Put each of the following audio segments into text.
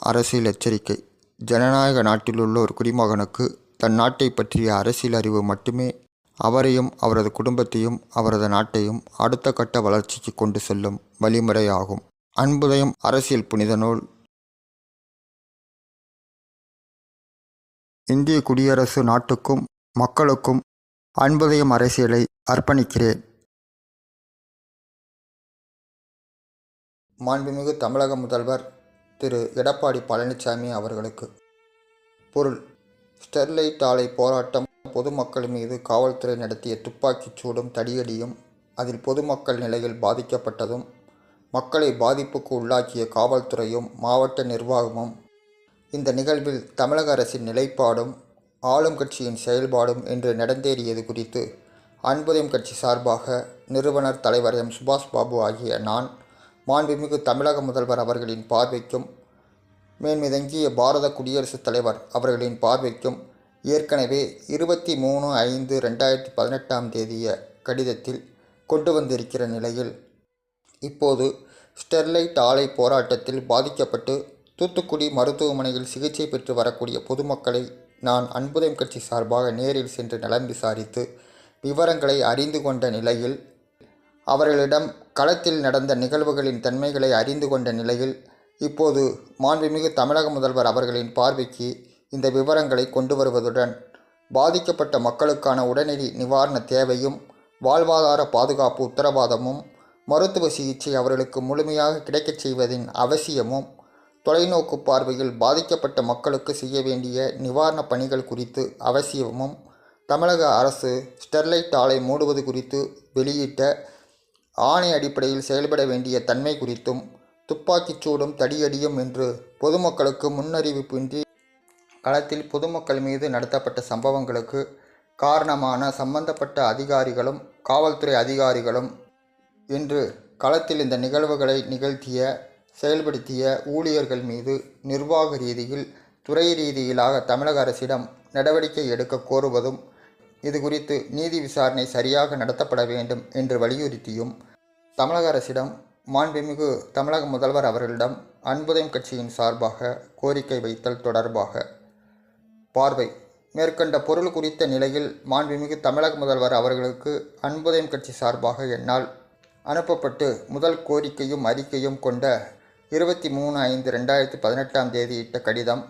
அரசியல் எச்சரிக்கை. ஜனநாயக நாட்டிலுள்ள ஒரு குடிமகனுக்கு தன் நாட்டை பற்றிய அரசியல் அறிவு மட்டுமே அவரையும் அவரது குடும்பத்தையும் அவரது நாட்டையும் அடுத்த கட்ட வளர்ச்சிக்கு கொண்டு செல்லும் வழிமுறையாகும். அன்புதயம் அரசியல் புனித நூல். இந்திய குடியரசு நாட்டுக்கும் மக்களுக்கும் அன்புதயம் அரசியலை அர்ப்பணிக்கிறேன். மாண்புமிகு தமிழக முதல்வர் திரு எடப்பாடி பழனிசாமி அவர்களுக்கு. பொருள்: ஸ்டெர்லைட் ஆலை போராட்டம் பொதுமக்கள் மீது காவல்துறை நடத்திய துப்பாக்கிச் சூடும் தடியடியும் அதில் பொதுமக்கள் நிலையில் பாதிக்கப்பட்டதும் மக்களை பாதிப்புக்கு உள்ளாக்கிய காவல்துறையும் மாவட்ட நிர்வாகமும் இந்த நிகழ்வில் தமிழக அரசின் நிலைப்பாடும் ஆளும் கட்சியின் செயல்பாடும் என்று நடந்தேறியது குறித்து அன்புதயம் கட்சி சார்பாக நிறுவனர் தலைவர் எம். சுபாஷ் பாபு ஆகிய நான் மாண்புமிகு தமிழக முதல்வர் அவர்களின் பார்வைக்கும் மேன்மிதங்கிய பாரத குடியரசுத் தலைவர் அவர்களின் பார்வைக்கும் ஏற்கனவே 23/5/2018 கடிதத்தில் கொண்டு வந்திருக்கிற நிலையில் இப்போது ஸ்டெர்லைட் ஆலை போராட்டத்தில் பாதிக்கப்பட்டு தூத்துக்குடி மருத்துவமனையில் சிகிச்சை பெற்று வரக்கூடிய பொதுமக்களை நான் அன்புதயம் கட்சி சார்பாக நேரில் சென்று நலம் விசாரித்து விவரங்களை அறிந்து கொண்ட நிலையில், அவர்களிடம் களத்தில் நடந்த நிகழ்வுகளின் தன்மைகளை அறிந்து கொண்ட நிலையில் இப்போது மாண்புமிகு தமிழக முதல்வர் அவர்களின் பார்வைக்கு இந்த விவரங்களை கொண்டு வருவதுடன் பாதிக்கப்பட்ட மக்களுக்கான உடனடி நிவாரண தேவையும் வாழ்வாதார பாதுகாப்பு உத்தரவாதமும் மருத்துவ சிகிச்சை அவர்களுக்கு முழுமையாக கிடைக்கச் செய்வதின் அவசியமும் தொலைநோக்கு பார்வையில் பாதிக்கப்பட்ட மக்களுக்கு செய்ய வேண்டிய நிவாரணப் பணிகள் குறித்து அவசியமும் தமிழக அரசு ஸ்டெர்லைட் ஆலை மூடுவது குறித்து வெளியிட்ட ஆணை அடிப்படையில் செயல்பட வேண்டிய தன்மை குறித்தும் துப்பாக்கிச் சூடும் தடியடியும் என்று பொதுமக்களுக்கு முன்னறிவிப்பின்றி களத்தில் பொதுமக்கள் மீது நடத்தப்பட்ட சம்பவங்களுக்கு காரணமான சம்பந்தப்பட்ட அதிகாரிகளும் காவல்துறை அதிகாரிகளும் இன்று களத்தில் இந்த நிகழ்வுகளை நிகழ்த்திய செயல்படுத்திய ஊழியர்கள் மீது நிர்வாக ரீதியில் துறை ரீதியிலாக தமிழக அரசிடம் நடவடிக்கை எடுக்க கோருவதும் இது குறித்து நீதி விசாரணை சரியாக நடத்தப்பட வேண்டும் என்று வலியுறுத்தியும் தமிழக அரசிடம் மாண்புமிகு தமிழக முதல்வர் அவர்களிடம் அன்புதயம் கட்சியின் சார்பாக கோரிக்கை வைத்தல் தொடர்பாக பார்வை. மேற்கண்ட பொருள் குறித்த நிலையில் மாண்புமிகு தமிழக முதல்வர் அவர்களுக்கு அன்புதயம் கட்சி சார்பாக என்னால் அனுப்பப்பட்டு முதல் கோரிக்கையும் அறிக்கையும் கொண்ட 23/5/2018 இட்ட கடிதம்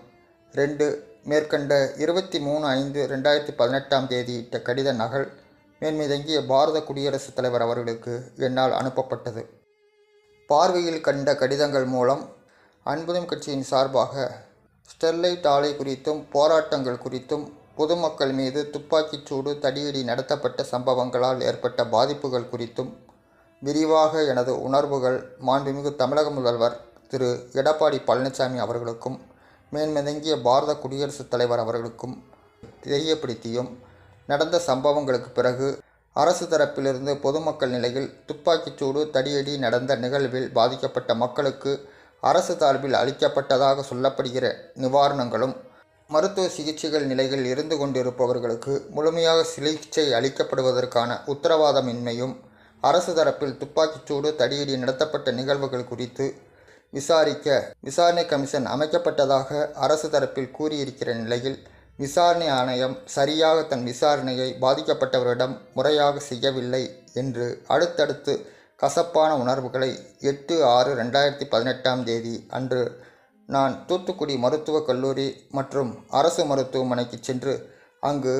2 மேற்கண்ட 23/5/2018 இட்ட கடித நகல் மேன்மிதங்கிய பாரத குடியரசுத் தலைவர் அவர்களுக்கு என்னால் அனுப்பப்பட்டது. பார்வையில் கண்ட கடிதங்கள் மூலம் அன்புதயம் கட்சியின் சார்பாக ஸ்டெர்லைட் ஆலை குறித்தும் போராட்டங்கள் குறித்தும் பொதுமக்கள் மீது துப்பாக்கிச் சூடு தடியடி நடத்தப்பட்ட சம்பவங்களால் ஏற்பட்ட பாதிப்புகள் குறித்தும் விரிவாக எனது உணர்வுகள் மாண்புமிகு தமிழக முதல்வர் திரு எடப்பாடி பழனிசாமி அவர்களுக்கும் மேன்மிதங்கிய பாரத குடியரசுத் தலைவர் அவர்களுக்கும் தெரியப்படுத்தியும் நடந்த சம்பவங்களுக்கு பிறகு அரசு தரப்பிலிருந்து பொதுமக்கள் நிலையில் துப்பாக்கிச் சூடு தடியடி நடந்த நிகழ்வில் பாதிக்கப்பட்ட மக்களுக்கு அரசு சார்பில் அளிக்கப்பட்டதாக சொல்லப்படுகிற நிவாரணங்களும் மருத்துவ சிகிச்சைகள் நிலையில் இருந்து கொண்டிருப்பவர்களுக்கு முழுமையாக சிகிச்சை அளிக்கப்படுவதற்கான உத்தரவாதமின்மையும் அரசு தரப்பில் துப்பாக்கிச் சூடு தடியடி நடத்தப்பட்ட நிகழ்வுகள் குறித்து விசாரிக்க விசாரணை கமிஷன் அமைக்கப்பட்டதாக அரசு தரப்பில் கூறியிருக்கிற நிலையில் விசாரணை ஆணையம் சரியாக தன் விசாரணையை பாதிக்கப்பட்டவரிடம் முறையாக செய்யவில்லை என்று அடுத்தடுத்து கசப்பான உணர்வுகளை 8/6/2018 அன்று நான் தூத்துக்குடி மருத்துவக் கல்லூரி மற்றும் அரசு மருத்துவமனைக்கு சென்று அங்கு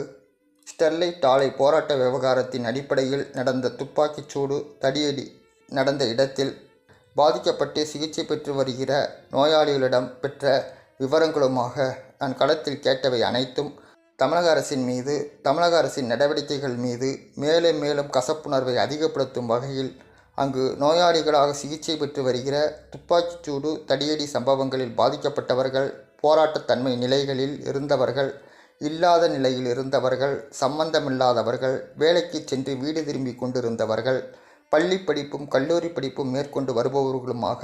ஸ்டெர்லைட் ஆலை போராட்ட விவகாரத்தின் அடிப்படையில் நடந்த துப்பாக்கிச் சூடு தடியடி நடந்த இடத்தில் பாதிக்கப்பட்டு சிகிச்சை பெற்று வருகிற நோயாளிகளிடம் பெற்ற விவரங்களுமாக நான் களத்தில் கேட்டவை அனைத்தும் தமிழக அரசின் மீது தமிழக அரசின் நடவடிக்கைகள் மீது மேலும் மேலும் கசப்புணர்வை அதிகப்படுத்தும் வகையில் அங்கு நோயாளிகளாக சிகிச்சை பெற்று வருகிற துப்பாக்கிச் சூடு தடியடி சம்பவங்களில் பாதிக்கப்பட்டவர்கள், போராட்டத்தன்மை நிலைகளில் இருந்தவர்கள், இல்லாத நிலையில் இருந்தவர்கள், சம்பந்தமில்லாதவர்கள், வேலைக்கு சென்று வீடு திரும்பி கொண்டிருந்தவர்கள், பள்ளி படிப்பும் கல்லூரி படிப்பும் மேற்கொண்டு வருபவர்களுமாக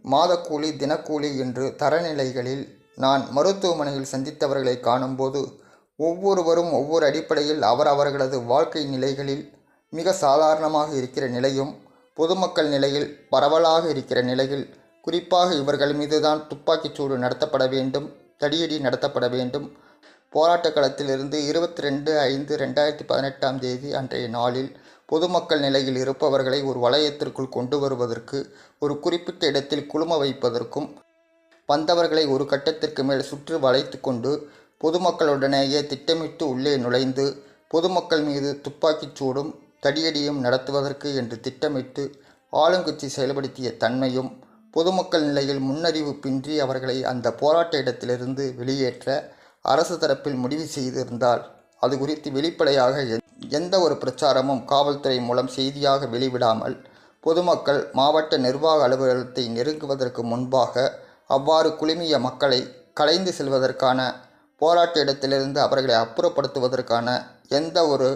மாதக்கூலி தினக்கூலி என்று தரநிலைகளில் நான் மருத்துவமனையில் சந்தித்தவர்களை காணும்போது ஒவ்வொருவரும் ஒவ்வொரு அடிப்படையில் அவரவர்களது வாழ்க்கை நிலைகளில் மிக சாதாரணமாக இருக்கிற நிலையும் பொதுமக்கள் நிலையில் பரவலாக இருக்கிற நிலையில் குறிப்பாக இவர்கள் மீதுதான் துப்பாக்கிச்சூடு நடத்தப்பட வேண்டும், தடியடி நடத்தப்பட வேண்டும். போராட்ட களத்திலிருந்து 22/5/2018 அன்றைய நாளில் பொதுமக்கள் நிலையில் இருப்பவர்களை ஒரு வளையத்திற்குள் கொண்டு வருவதற்கு, ஒரு குறிப்பிட்ட இடத்தில் குழும வைப்பதற்கும், வந்தவர்களை ஒரு கட்டத்திற்கு மேல் சுற்றி வளைத்து கொண்டு பொதுமக்களுடனேயே திட்டமிட்டு உள்ளே நுழைந்து பொதுமக்கள் மீது துப்பாக்கிச் சூடும் தடியடியும் நடத்துவதற்கு என்று திட்டமிட்டு ஆளுங்கட்சி செயல்படுத்திய தன்மையும், பொதுமக்கள் நிலையில் முன்னறிவு பின்றி அவர்களை அந்த போராட்ட இடத்திலிருந்து வெளியேற்ற அரசு தரப்பில் முடிவு செய்திருந்தால் அது குறித்து வெளிப்படையாக எந்த ஒரு பிரச்சாரமும் காவல்துறை மூலம் செய்தியாக வெளிவிடாமல் பொதுமக்கள் மாவட்ட நிர்வாக அலுவலகத்தை நெருங்குவதற்கு முன்பாக அவ்வாறு குழுமிய மக்களை கலைந்து செல்வதற்கான, போராட்ட இடத்திலிருந்து அவர்களை அப்புறப்படுத்துவதற்கான எந்த ஒரு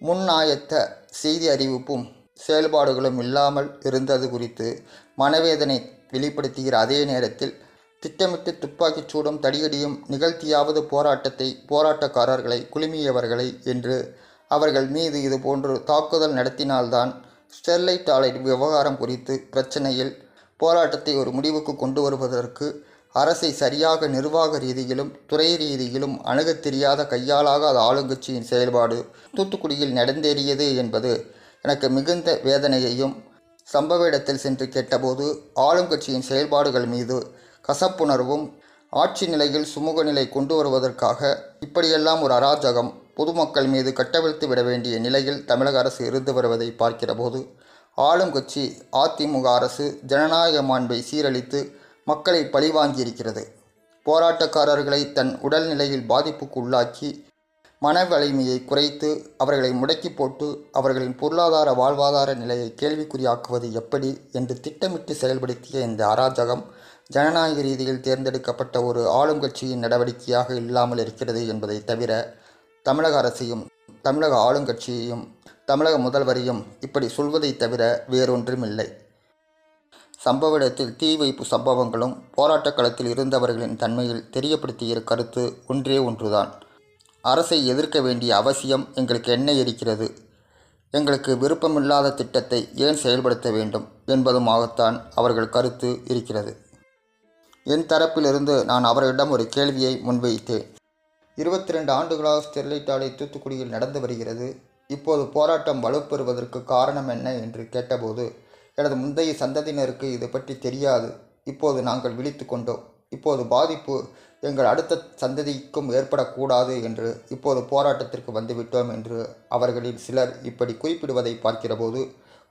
முன்னாயத்த செய்தி அறிவிப்பும் செயல்பாடுகளும் இல்லாமல் இருந்தது குறித்து மனவேதனை வெளிப்படுத்துகிற அதே நேரத்தில் திட்டமிட்டு துப்பாக்கிச் சூடும் தடியடியும் நிகழ்த்தியாவது போராட்டக்காரர்களை குழுமியவர்களை என்று அவர்கள் மீது இதுபோன்று தாக்குதல் நடத்தினால்தான் ஸ்டெர்லைட் ஆலை விவகாரம் குறித்து பிரச்சனையில் போராட்டத்தை ஒரு முடிவுக்கு கொண்டு வருவதற்கு அரசை சரியாக நிர்வாக ரீதியிலும் துறை ரீதியிலும் அணுகத் தெரியாத கையாளாகாத ஆளுங்கட்சியின் செயல்பாடு தூத்துக்குடியில் நடந்தேறியது என்பது எனக்கு மிகுந்த வேதனையையும், சம்பவ இடத்தில் சென்று கேட்டபோது ஆளுங்கட்சியின் செயல்பாடுகள் மீது கசப்புணர்வும், ஆட்சி நிலையில் சுமூக நிலை கொண்டு வருவதற்காக இப்படியெல்லாம் ஒரு அராஜகம் பொதுமக்கள் மீது கட்டவிழ்த்து விட வேண்டிய நிலையில் தமிழக அரசு இருந்து வருவதை பார்க்கிறபோது, ஆளும் கட்சி அதிமுக அரசு ஜனநாயக மாண்பை சீரழித்து மக்களை பழிவாங்கியிருக்கிறது. போராட்டக்காரர்களை தன் உடல்நிலையில் பாதிப்புக்கு உள்ளாக்கி மன வலிமையை குறைத்து அவர்களை முடக்கி போட்டு அவர்களின் பொருளாதார வாழ்வாதார நிலையை கேள்விக்குறியாக்குவது எப்படி என்று திட்டமிட்டு செயல்படுத்திய இந்த அராஜகம் ஜனநாயக ரீதியில் தேர்ந்தெடுக்கப்பட்ட ஒரு ஆளும் கட்சியின் நடவடிக்கையாக இல்லாமல் இருக்கிறது என்பதை தவிர தமிழக அரசையும் தமிழக ஆளுங்கட்சியையும் தமிழக முதல்வரையும் இப்படி சொல்வதை தவிர வேறொன்றுமில்லை. சம்பவ இடத்தில் தீ வைப்பு சம்பவங்களும் போராட்ட களத்தில் இருந்தவர்களின் தன்மையில் தெரியப்படுத்திய கருத்து ஒன்றே ஒன்றுதான். அரசை எதிர்க்க வேண்டிய அவசியம் எங்களுக்கு என்ன இருக்கிறது, எங்களுக்கு விருப்பமில்லாத திட்டத்தை ஏன் செயல்படுத்த வேண்டும் என்பதுமாகத்தான் அவர்கள் கருத்து இருக்கிறது. என் தரப்பிலிருந்து நான் அவர்களிடம் ஒரு கேள்வியை முன்வைத்தேன். 22 ஆண்டுகளாக ஸ்டெர்லைட் ஆலை தூத்துக்குடியில் நடந்து வருகிறது. இப்போது போராட்டம் வலுப்பெறுவதற்கு காரணம் என்ன என்று கேட்டபோது, எனது முந்தைய சந்ததியினருக்கு இது பற்றி தெரியாது. இப்போது நாங்கள் விழித்து கொண்டோம். இப்போது பாதிப்பு எங்கள் அடுத்த சந்ததிக்கும் ஏற்படக்கூடாது என்று இப்போது போராட்டத்திற்கு வந்துவிட்டோம் என்று அவர்களில் சிலர் இப்படி குறிப்பிடுவதை பார்க்கிறபோது,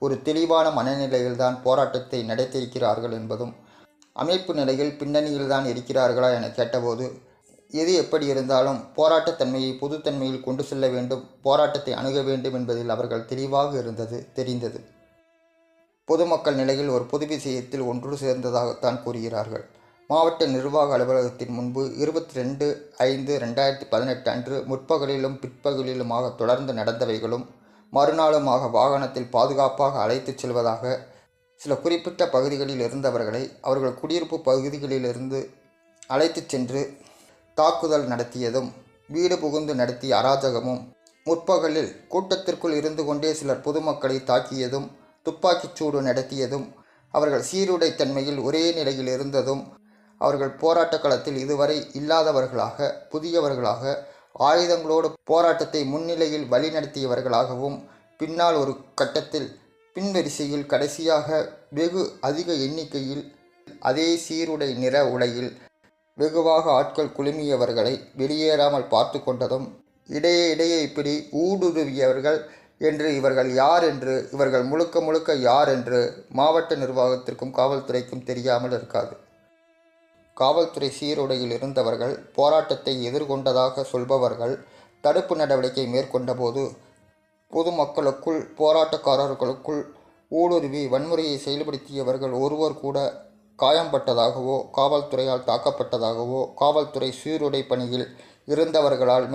ஒரு தெளிவான மனநிலையில்தான் போராட்டத்தை நடத்தியிருக்கிறார்கள் என்பதும், அமைப்பு நிலையில் பின்னணியில்தான் இருக்கிறார்களா என கேட்டபோது, எது எப்படி இருந்தாலும் போராட்டத்தன்மையை பொதுத்தன்மையில் கொண்டு செல்ல வேண்டும், போராட்டத்தை அணுக வேண்டும் என்பதில் அவர்கள் தெளிவாக தெரிந்தது. பொதுமக்கள் நிலையில் ஒரு பொது விஷயத்தில் ஒன்று சேர்ந்ததாகத்தான் கூறுகிறார்கள். மாவட்ட நிர்வாக அலுவலகத்தின் முன்பு 22/5/2018 அன்று முற்பகலிலும் பிற்பகலிலுமாக தொடர்ந்து நடந்தவைகளும், மறுநாளுமாக வாகனத்தில் பாதுகாப்பாக அழைத்துச் செல்வதாக சில குறிப்பிட்ட பகுதிகளில் இருந்தவர்களை அவர்கள் குடியிருப்பு பகுதிகளிலிருந்து அழைத்துச் சென்று தாக்குதல் நடத்தியதும், வீடு புகுந்து நடத்திய அராஜகமும், முற்பகலில் கூட்டத்திற்குள் இருந்து கொண்டே சிலர் பொதுமக்களை தாக்கியதும், துப்பாக்கிச் சூடு நடத்தியதும், அவர்கள் சீருடை தன்மையில் ஒரே நிலையில் இருந்ததும், அவர்கள் போராட்ட களத்தில் இதுவரை இல்லாதவர்களாக, புதியவர்களாக, ஆயுதங்களோடு போராட்டத்தை முன்னிலையில் வழிநடத்தியவர்களாகவும், பின்னால் ஒரு கட்டத்தில் பின்வரிசையில் கடைசியாக வெகு அதிக எண்ணிக்கையில் அதே சீருடை நிற உடையில் வெகுவாக ஆட்கள் குழுமியவர்களை வெளியேறாமல் பார்த்து கொண்டதும், இடையே இப்படி ஊடுருவியவர்கள் என்று இவர்கள் யார் என்று, இவர்கள் முழுக்க யார் என்று மாவட்ட நிர்வாகத்திற்கும் காவல்துறைக்கும் தெரியாமல் இருக்காது. காவல்துறை சீருடையில் இருந்தவர்கள் போராட்டத்தை எதிர்கொண்டதாக சொல்பவர்கள் தடுப்பு நடவடிக்கை மேற்கொண்டபோது பொதுமக்களுக்குள், போராட்டக்காரர்களுக்குள் ஊடுருவி வன்முறையை செயல்படுத்தியவர்கள் ஒருவர் கூட காயம்பட்டதாகவோ, காவல்துறையால் தாக்கப்பட்டதாகவோ, காவல்துறை சீருடை பணியில் இருந்தவர்களால்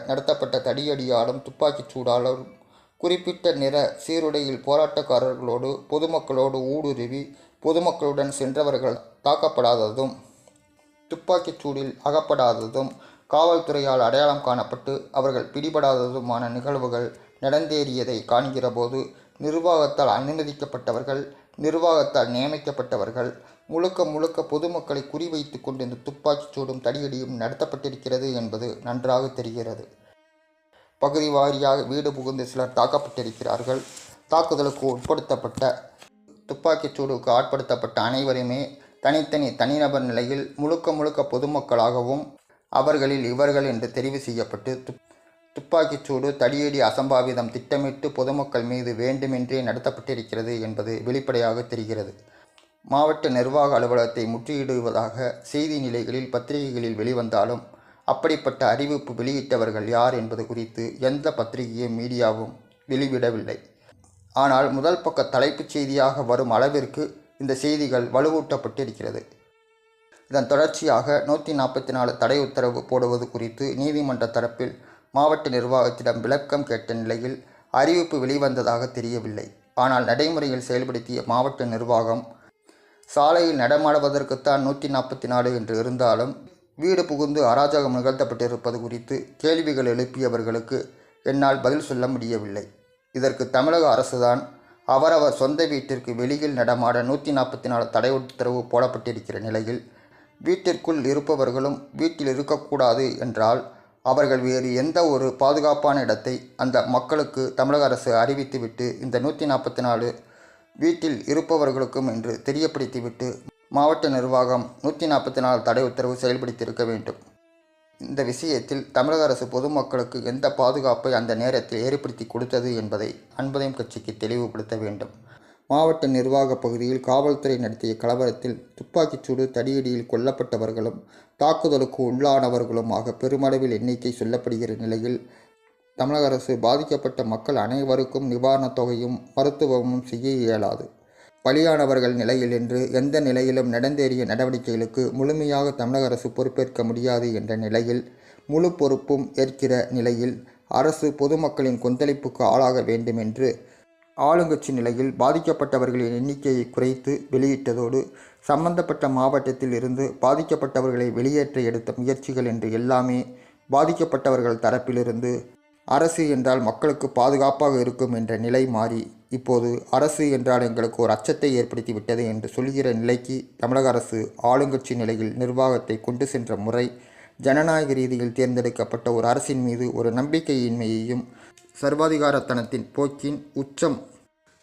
நடத்தப்பட்ட தடியடியாலும் துப்பாக்கிச் சூடாலும் குறிப்பிட்ட நிற சீருடையில் போராட்டக்காரர்களோடு பொதுமக்களோடு ஊடுருவி பொதுமக்களுடன் சென்றவர்கள் தாக்கப்படாததும், துப்பாக்கிச் சூடில் அகப்படாததும், காவல்துறையால் அடையாளம் காணப்பட்டு அவர்கள் பிடிபடாததுமான நிகழ்வுகள் நடந்தேறியதை காண்கிறபோது, நிர்வாகத்தால் அனுமதிக்கப்பட்டவர்கள் நிர்வாகத்தால் நியமிக்கப்பட்டவர்கள் முழுக்க முழுக்க பொதுமக்களை குறிவைத்து கொண்டு இந்த துப்பாக்கிச் சூடும் தடியடியும் நடத்தப்பட்டிருக்கிறது என்பது நன்றாக தெரிகிறது. பகுதி வாரியாக வீடு புகுந்து சிலர் தாக்கப்பட்டிருக்கிறார்கள். தாக்குதலுக்கு உட்படுத்தப்பட்ட துப்பாக்கிச் சூடுக்கு ஆட்படுத்தப்பட்ட அனைவருமே தனிநபர் நிலையில் முழுக்க முழுக்க பொதுமக்களாகவும் அவர்களில் இவர்கள் என்று தெரிவு செய்யப்பட்டு துப்பாக்கிச் சூடு தடியடி அசம்பாவிதம் திட்டமிட்டு பொதுமக்கள் மீது வேண்டுமென்றே நடத்தப்பட்டிருக்கிறது என்பது வெளிப்படையாக தெரிகிறது. மாவட்ட நிர்வாக அலுவலகத்தை முற்றுகையிடுவதாக செய்தி நிலைகளில் பத்திரிகைகளில் வெளிவந்தாலும் அப்படிப்பட்ட அறிவிப்பு வெளியிட்டவர்கள் யார் என்பது குறித்து எந்த பத்திரிகையும் மீடியாவும் வெளிவிடவில்லை. ஆனால் முதல் பக்க தலைப்புச் செய்தியாக வரும் அளவிற்கு இந்த செய்திகள் வலுவூட்டப்பட்டிருக்கிறது. இதன் தொடர்ச்சியாக 144 தடை உத்தரவு போடுவது குறித்து நீதிமன்ற தரப்பில் மாவட்ட நிர்வாகத்திடம் விளக்கம் கேட்ட நிலையில் அறிவிப்பு வெளிவந்ததாக தெரியவில்லை. ஆனால் நடைமுறையில் செயல்படுத்திய மாவட்ட நிர்வாகம் சாலையில் நடமாடுவதற்குத்தான் 144 என்று இருந்தாலும் வீடு புகுந்து அராஜகம் நிகழ்த்தப்பட்டிருப்பது குறித்து கேள்விகள் எழுப்பியவர்களுக்கு என்னால் பதில் சொல்ல முடியவில்லை. இதற்கு தமிழக அரசுதான் அவரவர் சொந்த வீட்டிற்கு வெளியில் நடமாட 144 தடை உத்தரவு போடப்பட்டிருக்கிற நிலையில் வீட்டிற்குள் இருப்பவர்களும் வீட்டில் இருக்கக்கூடாது என்றால் அவர்கள் வேறு எந்த ஒரு பாதுகாப்பான இடத்தை அந்த மக்களுக்கு தமிழக அரசு அறிவித்துவிட்டு இந்த 144 வீட்டில் இருப்பவர்களுக்கும் என்று தெரியப்படுத்திவிட்டு மாவட்ட நிர்வாகம் 144 தடை உத்தரவு செயல்படுத்தியிருக்க வேண்டும். இந்த விஷயத்தில் தமிழக அரசு பொதுமக்களுக்கு எந்த பாதுகாப்பை அந்த நேரத்தில் ஏற்படுத்தி கொடுத்தது என்பதை அன்புதயம் கட்சிக்கு தெளிவுபடுத்த வேண்டும். மாவட்ட நிர்வாக பகுதியில் காவல்துறை நடத்திய கலவரத்தில் துப்பாக்கிச்சூடு தடியடியில் கொல்லப்பட்டவர்களும் தாக்குதலுக்கு உள்ளானவர்களுமாக பெருமளவில் எண்ணிக்கை சொல்லப்படுகிற நிலையில் தமிழக அரசு பாதிக்கப்பட்ட மக்கள் அனைவருக்கும் நிவாரணத் தொகையும் மருத்துவமும் செய்ய இயலாது. பலியானவர்கள் நிலையில் என்று எந்த நிலையிலும் நடந்தேறிய நடவடிக்கைகளுக்கு முழுமையாக தமிழக அரசு பொறுப்பேற்க முடியாது என்ற நிலையில் முழு பொறுப்பும் ஏற்கிற நிலையில் அரசு பொதுமக்களின் கொந்தளிப்புக்கு ஆளாக வேண்டும் என்று ஆளுங்கட்சி நிலையில் பாதிக்கப்பட்டவர்களின் எண்ணிக்கையை குறைத்து வெளியிட்டதோடு சம்பந்தப்பட்ட மாவட்டத்தில் இருந்து பாதிக்கப்பட்டவர்களை வெளியேற்ற எடுத்த முயற்சிகள் என்று எல்லாமே பாதிக்கப்பட்டவர்கள் தரப்பிலிருந்து அரசு என்றால் மக்களுக்கு பாதுகாப்பாக இருக்கும் என்ற நிலை மாறி இப்போது அரசு என்றால் எங்களுக்கு ஒரு அச்சத்தை ஏற்படுத்திவிட்டது என்று சொல்கிற நிலைக்கு தமிழக அரசு ஆளுங்கட்சி நிலையில் நிர்வாகத்தை கொண்டு சென்ற முறை ஜனநாயக ரீதியில் தேர்ந்தெடுக்கப்பட்ட ஒரு அரசின் மீது ஒரு நம்பிக்கையின்மையையும் சர்வாதிகாரத்தனத்தின் போக்கின் உச்சம்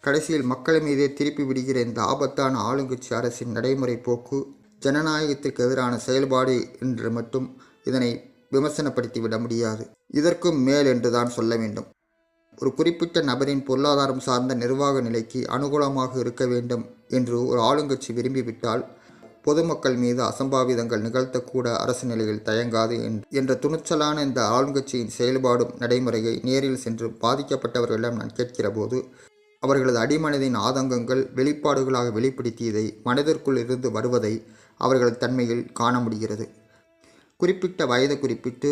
கடைசியில் மக்கள் மீதே திருப்பி விடுகிற இந்த ஆபத்தான ஆளுங்கட்சி அரசின் நடைமுறை போக்கு ஜனநாயகத்திற்கு எதிரான செயல்பாடு என்று மட்டும் இதனை விமர்சனப்படுத்திவிட முடியாது. இதற்கும் மேல் என்றுதான் சொல்ல வேண்டும். ஒரு குறிப்பிட்ட நபரின் பொருளாதாரம் சார்ந்த நிர்வாக நிலைக்கு அனுகூலமாக இருக்க வேண்டும் என்று ஒரு ஆளுங்கட்சி விரும்பிவிட்டால் பொதுமக்கள் மீது அசம்பாவிதங்கள் நிகழ்த்தக்கூட அரசு நிலையில் தயங்காது என்ற துணிச்சலான இந்த ஆளுங்கட்சியின் செயல்பாடும் நடைமுறையை நேரில் சென்று பாதிக்கப்பட்டவர்களிடம் நான் கேட்கிற போது அவர்களது அடிமனதின் ஆதங்கங்கள் வெளிப்பாடுகளாக வெளிப்படுத்தியதை மனதிற்குள் இருந்து வருவதை அவர்கள் தன்மையில் காண முடிகிறது. குறிப்பிட்ட வயது குறிப்பிட்டு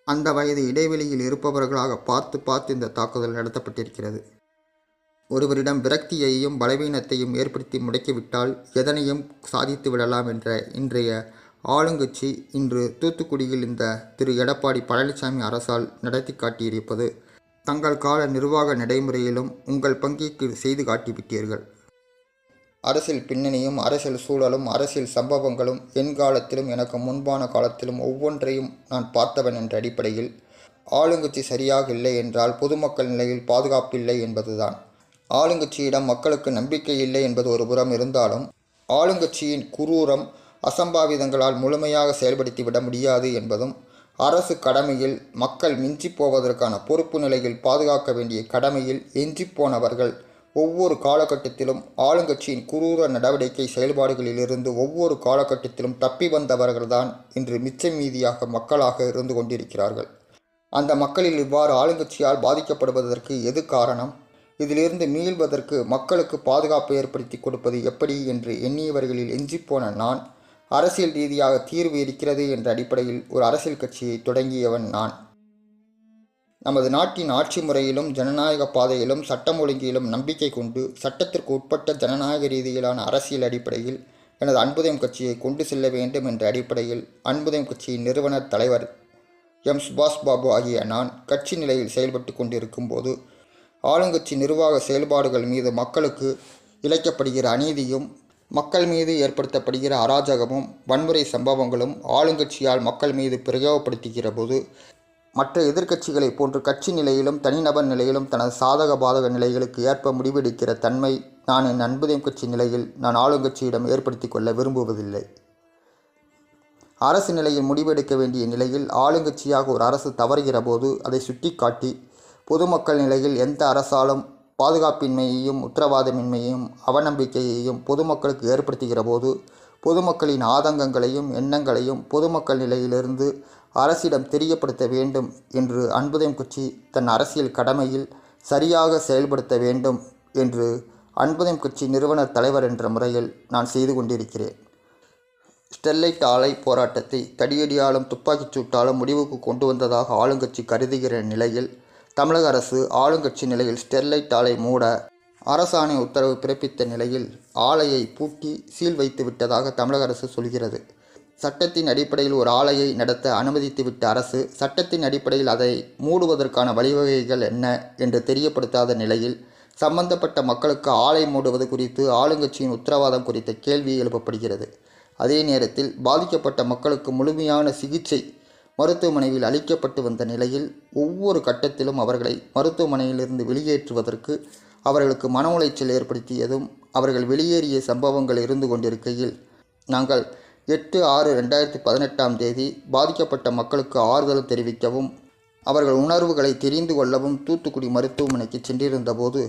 அந்த வயது இடைவெளியில் இருப்பவர்களாக பார்த்து இந்த தாக்குதல் நடத்தப்பட்டிருக்கிறது. ஒருவரிடம் விரக்தியையும் பலவீனத்தையும் ஏற்படுத்தி முடக்கிவிட்டால் எதனையும் சாதித்து விடலாம் என்ற இன்றைய ஆளுங்கட்சி இன்று தூத்துக்குடியில் இந்த திரு எடப்பாடி பழனிசாமி அரசால் நடத்தி காட்டியிருப்பது தங்கள் கால நிர்வாக நடைமுறையிலும் உங்கள் பங்கிற்கு செய்து காட்டிவிட்டீர்கள். அரசியல் பின்னணியும் அரசியல் சூழலும் அரசியல் சம்பவங்களும் என் காலத்திலும் எனக்கு முன்பான காலத்திலும் ஒவ்வொன்றையும் நான் பார்த்தவன் என்ற அடிப்படையில் ஆளுங்கட்சி சரியாக இல்லை என்றால் பொதுமக்கள் நிலையில் பாதுகாப்பில்லை என்பதுதான். ஆளுங்கட்சியிடம் மக்களுக்கு நம்பிக்கை இல்லை என்பது ஒரு புறம் இருந்தாலும் ஆளுங்கட்சியின் குரூரம் அசம்பாவிதங்களால் முழுமையாக செயல்படுத்திவிட முடியாது என்பதும் அரசு கடமையில் மக்கள் மிஞ்சி போவதற்கான பொறுப்பு நிலையில் பாதுகாக்க வேண்டிய கடமையில் எஞ்சிப்போனவர்கள் ஒவ்வொரு காலகட்டத்திலும் ஆளுங்கட்சியின் குரூர நடவடிக்கை செயல்பாடுகளிலிருந்து ஒவ்வொரு காலகட்டத்திலும் தப்பி வந்தவர்கள்தான் இன்று மிச்சம் மீதியாக மக்களாக இருந்து கொண்டிருக்கிறார்கள். அந்த மக்களில் இவ்வாறு ஆளுங்கட்சியால் பாதிக்கப்படுவதற்கு எது காரணம்? இதிலிருந்து மீள்வதற்கு மக்களுக்கு பாதுகாப்பு ஏற்படுத்தி கொடுப்பது எப்படி என்று எண்ணியவர்களில் எஞ்சிப்போன நான் அரசியல் ரீதியாக தீர்வு இருக்கிறது என்ற அடிப்படையில் ஒரு அரசியல் கட்சியை தொடங்கியவன் நான். நமது நாட்டின் ஆட்சி முறையிலும் ஜனநாயக பாதையிலும் சட்டம் ஒழுங்கிலும் நம்பிக்கை கொண்டு சட்டத்திற்கு உட்பட்ட ஜனநாயக ரீதியிலான அரசியல் அடிப்படையில் எனது அன்புதயம் கட்சியை கொண்டு செல்ல வேண்டும் என்ற அடிப்படையில் அன்புதயம் கட்சியின் நிறுவனர் தலைவர் எம். சுபாஷ் பாபு ஆகிய நான் கட்சி நிலையில் செயல்பட்டு கொண்டிருக்கும் போது ஆளுங்கட்சி நிர்வாக செயல்பாடுகள் மீது மக்களுக்கு இழைக்கப்படுகிற அநீதியும் மக்கள் மீது ஏற்படுத்தப்படுகிற அராஜகமும் வன்முறை சம்பவங்களும் ஆளுங்கட்சியால் மக்கள் மீது பிரயோகப்படுத்துகிற போது மற்ற எதிர்க்கட்சிகளைப் போன்று கட்சி நிலையிலும் தனிநபர் நிலையிலும் தனது சாதக பாதக நிலைகளுக்கு ஏற்ப முடிவெடுக்கிற தன்மை நான் என் அன்புதயம் கட்சி நிலையில் நான் ஆளுங்கட்சியிடம் ஏற்படுத்தி கொள்ள விரும்புவதில்லை. அரசு நிலையில் முடிவெடுக்க வேண்டிய நிலையில் ஆளுங்கட்சியாக ஒரு அரசு தவறுகிற போது அதை சுட்டிக்காட்டி பொதுமக்கள் நிலையில் எந்த அரசாலும் பாதுகாப்பின்மையையும் உத்தரவாதமின்மையையும் அவநம்பிக்கையையும் பொதுமக்களுக்கு ஏற்படுத்துகிற போது பொதுமக்களின் ஆதங்கங்களையும் எண்ணங்களையும் பொதுமக்கள் நிலையிலிருந்து அரசிடம் தெரியப்படுத்த வேண்டும் என்று அன்புதயம் கட்சி தன் அரசியல் கடமையில் சரியாக செயல்படுத்த வேண்டும் என்று அன்புதயம் கட்சி நிறுவனர் தலைவர் என்ற முறையில் நான் செய்து கொண்டிருக்கிறேன். ஸ்டெர்லைட் ஆலை போராட்டத்தை தடியடியாலும் துப்பாக்கிச் சூட்டாலும் முடிவுக்கு கொண்டு வந்ததாக ஆளுங்கட்சி கருதுகிற நிலையில் தமிழக அரசு ஆளுங்கட்சி நிலையில் ஸ்டெர்லைட் ஆலை மூட அரசாணை உத்தரவு பிறப்பித்த நிலையில் ஆலையை பூட்டி சீல் வைத்து விட்டதாக தமிழக அரசு சொல்கிறது. சட்டத்தின் அடிப்படையில் ஒரு ஆலையை நடத்த அனுமதித்துவிட்ட அரசு சட்டத்தின் அடிப்படையில் அதை மூடுவதற்கான வழிவகைகள் என்ன என்று தெரியப்படுத்தாத நிலையில் சம்பந்தப்பட்ட மக்களுக்கு ஆலை மூடுவது குறித்து ஆளுங்கட்சியின் உத்தரவாதம் குறித்த கேள்வி எழுப்பப்படுகிறது. அதே நேரத்தில் பாதிக்கப்பட்ட மக்களுக்கு முழுமையான சிகிச்சை மருத்துவமனையில் அளிக்கப்பட்டு வந்த நிலையில் ஒவ்வொரு கட்டத்திலும் அவர்களை மருத்துவமனையிலிருந்து வெளியேற்றுவதற்கு அவர்களுக்கு மன உளைச்சல் ஏற்படுத்தியதும் அவர்கள் வெளியேறிய சம்பவங்கள் இருந்து கொண்டிருக்கையில் நாங்கள் 8/6/2018 பாதிக்கப்பட்ட மக்களுக்கு ஆறுதல் தெரிவிக்கவும் அவர்கள் உணர்வுகளை தெரிந்து கொள்ளவும் தூத்துக்குடி மருத்துவமனைக்கு சென்றிருந்த போது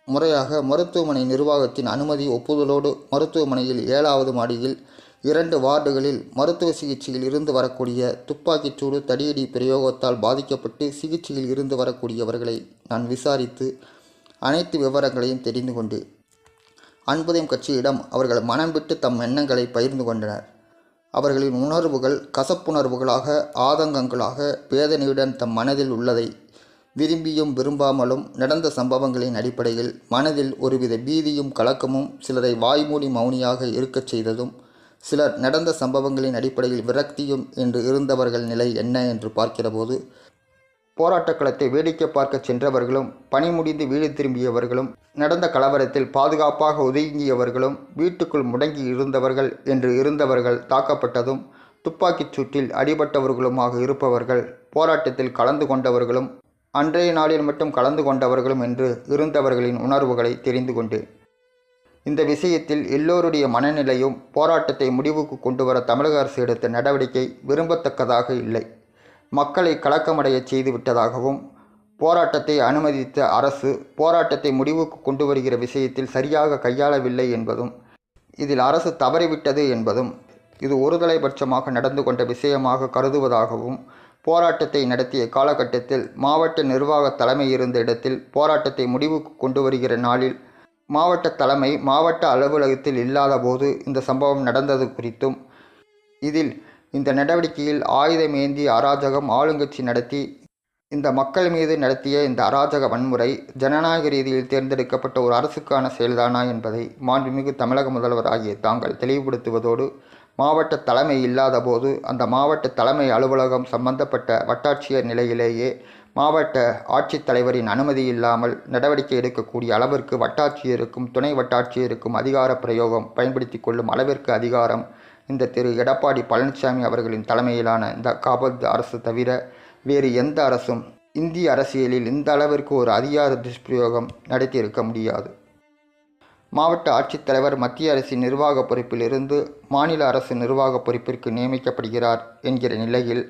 முறையாக மருத்துவமனை நிர்வாகத்தின் அனுமதி ஒப்புதலோடு மருத்துவமனையில் 7வது மாடியில் 2 வார்டுகளில் மருத்துவ சிகிச்சையில் இருந்து வரக்கூடிய துப்பாக்கிச்சூடு தடியடி பிரயோகத்தால் பாதிக்கப்பட்டு சிகிச்சையில் இருந்து வரக்கூடியவர்களை நான் விசாரித்து அனைத்து விவரங்களையும் தெரிந்து கொண்டேன். அன்புதயம் கட்சியிடம் அவர்கள் மனம் விட்டு தம் எண்ணங்களை பகிர்ந்து கொண்டனர். அவர்களின் உணர்வுகள் கசப்புணர்வுகளாக ஆதங்கங்களாக வேதனையுடன் தம் மனதில் உள்ளதை விரும்பியும் விரும்பாமலும் நடந்த சம்பவங்களின் அடிப்படையில் மனதில் ஒருவித பீதியும் கலக்கமும் சிலரை வாய்மூடி மௌனியாக இருக்கச் செய்ததும் சிலர் நடந்த சம்பவங்களின் அடிப்படையில் விரக்தியும் என்று இருந்தவர்கள் நிலை என்ன என்று பார்க்கிறபோது போராட்டக் களத்தை வேடிக்கை பார்க்க சென்றவர்களும் பணி முடிந்து வீடு திரும்பியவர்களும் நடந்த கலவரத்தில் பாதுகாப்பாக ஒதுங்கியவர்களும் வீட்டுக்குள் முடங்கி இருந்தவர்கள் என்று இருந்தவர்கள் தாக்கப்பட்டதும் துப்பாக்கிச் சூட்டில் அடிபட்டவர்களுமாக இருப்பவர்கள் போராட்டத்தில் கலந்து கொண்டவர்களும் அன்றைய நாளில் மட்டும் கலந்து கொண்டவர்களும் என்று இருந்தவர்களின் உணர்வுகளை தெரிந்து கொண்டேன். இந்த விஷயத்தில் எல்லோருடைய மனநிலையும் போராட்டத்தை முடிவுக்கு கொண்டு வர தமிழக அரசு எடுத்த நடவடிக்கை விரும்பத்தக்கதாக இல்லை. மக்களை கலக்கமடைய செய்து விட்டதாகவும் போராட்டத்தை அனுமதித்த அரசு போராட்டத்தை முடிவுக்கு கொண்டு வருகிற விஷயத்தில் சரியாக கையாளவில்லை என்பதும் இதில் அரசு தவறிவிட்டது என்பதும் இது ஒருதலைபட்சமாக நடந்து கொண்ட விஷயமாக கருதுவதாகவும் போராட்டத்தை நடத்திய காலகட்டத்தில் மாவட்ட நிர்வாக தலைமை இருந்த இடத்தில் போராட்டத்தை முடிவுக்கு கொண்டு வருகிற நாளில் மாவட்ட தலைமை மாவட்ட அலுவலகத்தில் இல்லாத போது இந்த சம்பவம் நடந்தது குறித்தும் இதில் இந்த நடவடிக்கையில் ஆயுதமேந்திய அராஜகம் ஆளுங்கட்சி நடத்தி இந்த மக்கள் மீது நடத்திய இந்த அராஜக வன்முறை ஜனநாயக ரீதியில் தேர்ந்தெடுக்கப்பட்ட ஒரு அரசுக்கான செயல்தானா என்பதை மாண்புமிகு தமிழக முதல்வர் ஆகிய தாங்கள் தெளிவுபடுத்துவதோடு மாவட்ட தலைமை இல்லாத போது அந்த மாவட்ட தலைமை அலுவலகம் சம்பந்தப்பட்ட வட்டாட்சியர் நிலையிலேயே மாவட்ட ஆட்சித்தலைவரின் அனுமதி இல்லாமல் நடவடிக்கை எடுக்கக்கூடிய அளவிற்கு வட்டாட்சியருக்கும் துணை வட்டாட்சியருக்கும் அதிகார பிரயோகம் பயன்படுத்தி கொள்ளும் அளவிற்கு அதிகாரம் இந்த திரு எடப்பாடி பழனிசாமி அவர்களின் தலைமையிலான இந்த காபத் அரசு தவிர வேறு எந்த அரசும் இந்திய அரசியலில் இந்த அளவிற்கு ஒரு அதிகார துஷ்பிரயோகம் நடத்தியிருக்க முடியாது. மாவட்ட ஆட்சித்தலைவர் மத்திய அரசின் நிர்வாக பொறுப்பிலிருந்து மாநில அரசு நிர்வாக பொறுப்பிற்கு நியமிக்கப்படுகிறார் என்கிற நிலையில்